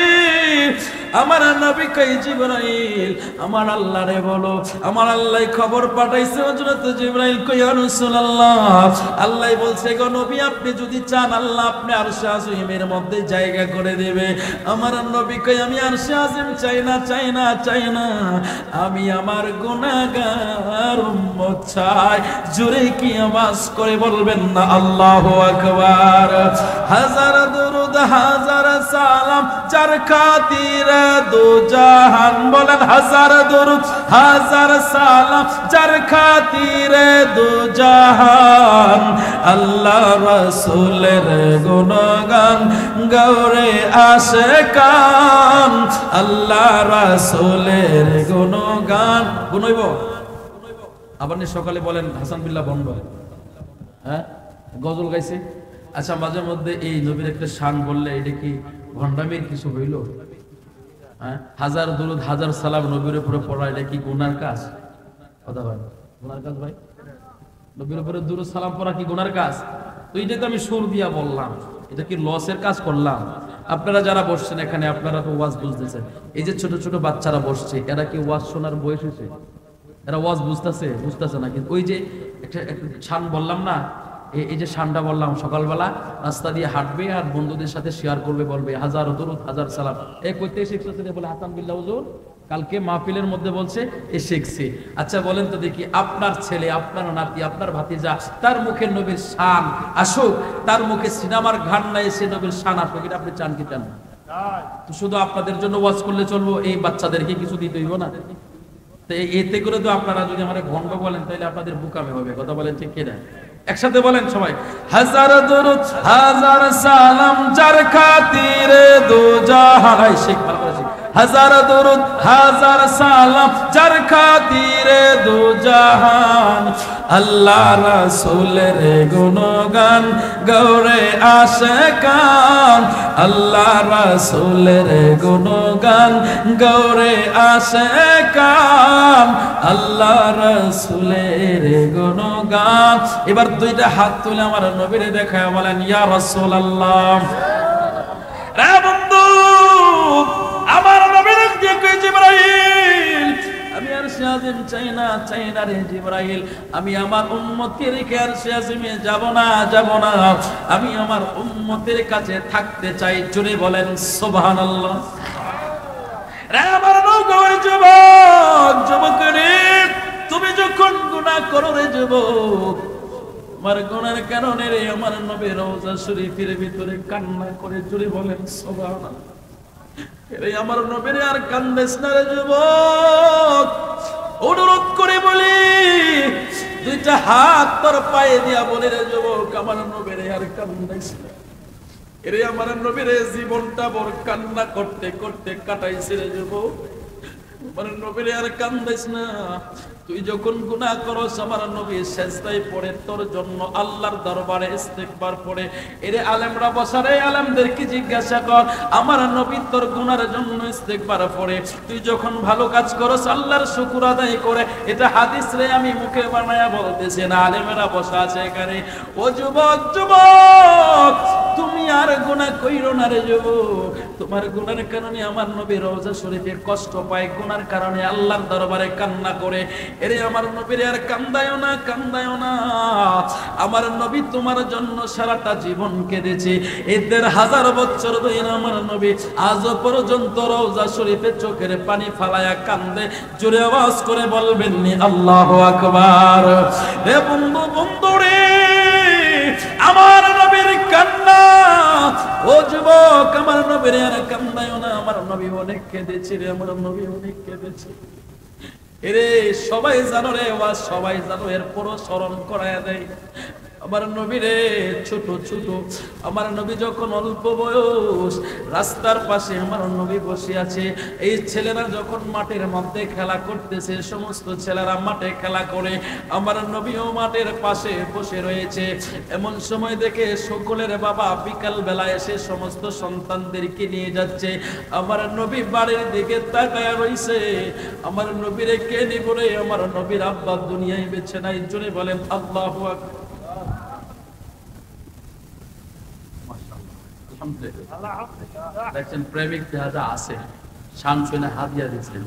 আমার নবী কই, জিবরাইল, আমার আল্লাহরে বলো, আমার আল্লাহ খবর পাঠাইছে। হযরত জিবরাইল কই, ইয়া রাসূলুল্লাহ, আল্লাহ বলছে গো নবী, আপনি যদি চান আল্লাহ আপনি আরশে আজিমের মধ্যে জায়গা করে দেবে। আমার নবী কই, আমি আরশে আজিম চাই না, চাই না, চাই না, আমি আমার গুনাহগার উম্মত চাই। জোরে কি আওয়াজ করে বলবেন না আল্লাহু আকবার। হাজার দরুদ হাজার সালাম যার খাতিরে দু জাহান, বলেন হাজার দরুদ হাজার সালাম যার খাতিরে দু জাহান। আল্লাহ রাসূলের গুণগান গৌরে আশিকান, আল্লাহ রাসূলের গুণগান। গুনইব আবার সকালে বলেন হাসান বিল্লাহ বন্ধ, হ্যাঁ, গজল গাইছে। আচ্ছা, মাঝে মধ্যে এই নবীর একটা শান বললে এটা কি ভণ্ডামির কিছু হইল? হ্যাঁ, হাজার দুরুদ হাজার সালাম নবীর উপরে পড়া এটা কি গুনার কাজ? কথা ভাই, গুনার কাজ ভাই? নবীর উপরে দুরুদ সালাম পড়া কি গুনার কাজ? তো এটা তো আমি সুর দিয়া বললাম, এটা কি লসের কাজ করলাম? আপনারা যারা বসছেন এখানে, আপনারা তো ওয়াজ বুঝতেছেন। এই যে ছোট ছোট বাচ্চারা বসছে, এরা কি ওয়াজ শোনার বয়স হয়েছে? এরা ওয়াজ বুঝতেছে না। কিন্তু ওই যে একটা শান বললাম না, এই যে শানটা বললাম, সকালবেলা রাস্তা দিয়ে হাঁটবে আর বন্ধুদের সাথে শেয়ার করবে, বলবে হাজার দরুদ হাজার সালাম। এ কইতে শিখছে বলে হাসান বিল্লাহ হুজুর কালকে মাহফিলের মধ্যে বলছে এ শিখছে। আচ্ছা বলেন তো দেখি, আপনার ছেলে, আপনার নাতি, আপনার ভাতিজা, তার মুখে নবীর শান আসুক, তার মুখে সিনেমার গান না এসে নবীর শান আসুক, এটা আপনি চান কি চান না? তো শুধু আপনাদের জন্য ওয়াজ করলে চলবো? এই বাচ্চাদেরকে কিছু দিতে হইব না? তো এতে করে তো আপনারা যদি আমার ভণ্ড বলেন তাহলে আপনাদের বুকামে হবে। কথা বলেন ঠিক কিনা? একসাথে বলেন সবাই, হাজার দরুদ হাজার সালাম যার খাতিরে দো জাহান। শেখ ভালো করে শেখ। হাজার দরুদ হাজার সালাম যার খাতিরে দো জাহান, আল্লাহ রাসূলের গুণগান গৌরে আশিকান, আল্লাহ রাসূলের গুণগান গৌরে আশিকান, আল্লাহ রাসূলের গুণগান। এবার দুইটা হাত তুলে আমার নবীরে দেখায় বলেন ইয়া রাসূলুল্লাহ। রে বন্ধু, আমার নবীর দিয়ে কই জিবরাইল, আমি আরশে আজিম চাই না রে জিবরাইল, আমি আমার উম্মতের রেখে আরশে আজিমে যাব না, আমি আমার উম্মতের কাছে থাকতে চাই। জোরে বলেন সুবহানাল্লাহ। রে আমার নওগাঁর যুবক রে, তুমি যখন গুনাহ করো রে যুবক, আমার গুনার কারণে রে আমার নবী রওজা শরীফের ভিতরে কান্না করে, জোরে বলেন সুবহানাল্লাহ। রে আমার নবীরে আর কান্দেস না রে যুবক, অনুরোধ করে বলি, দুইটা হাত তোর পায়ে দিয়া বলি রে যুবক, আমার নবীরে আর কান্দাইস না। এরে আমার নবীরে জীবনটা বড় কান্না করতে করতে কাটাইছে রে যুবক, আমার নবীরে আর কান্দাইস না। তুই যখন গুনাহ করস আমার নবী সেজদায় পড়ে তোর জন্য আল্লাহর দরবারে ইস্তিগফার পড়ে। এরে আলেমরা বসারে, আলেমদেরকে জিজ্ঞাসা কর, আমার নবী তোর গুনার জন্য ইস্তিগফার পড়ে। তুই যখন ভালো কাজ করস আল্লাহর শুকর আদায় করে। এটা হাদিস রে, আমি মুখে বানায়া বলতেছি না, আলেমেরা বসা আছে এখানে। ও যুবক তুমি আর গুনাহ কইরো না রে যুবক, তোমার গুনার কারণে আমার নবী রওজা শরীফে কষ্ট পায়, গুনার কারণে আল্লাহর দরবারে কান্না করে। এরে আমার নবীরে আর কান্দায়ও না, আমার নবী তোমার জন্য সারাটা জীবন কেঁদেছে। এদের 1000 বছর ধরে আমার নবী আজ পর্যন্ত রওজা শরীফে চোখের পানি ফালায়া কান্দে। জোরে আওয়াজ করে বলবেন নি আল্লাহু আকবার। রে বন্ধু রে, আমার নবীর কান্না, ও যুবক আমার নবীরে আর কান্দায়ও না, আমার নবী অনেক কেঁদেছে রে, আমার নবী অনেক কেঁদেছে। এরে সবাই জানো রে ওয়াজ, সবাই জানো, এরপরও স্মরণ করায় দেয়। আমার নবী রে ছোট আমার নবী যখন অল্প বয়স, রাস্তার পাশে আমার নবী বসে আছে। এই ছেলেরা যখন মাঠের মধ্যে খেলা করতেছে, সমস্ত ছেলেরা মাঠে খেলা করে, আমার নবীও মাঠের পাশে বসে রয়েছে। এমন সময় দেখে সকলের বাবা বিকাল বেলা এসে সমস্ত সন্তানদেরকে নিয়ে যাচ্ছে। আমার নবী বাড়ির দিকে তাকায় রইছে। আমার নবীরে কে নিব রে? আমার নবীর আব্বা দুনিয়ায় বেঁচে নাই। জোরে বলেন আল্লাহু আকবার। দেখছেন প্রেমিক যারা আছে, শান শুনে হাত দিয়া দিচ্ছেন।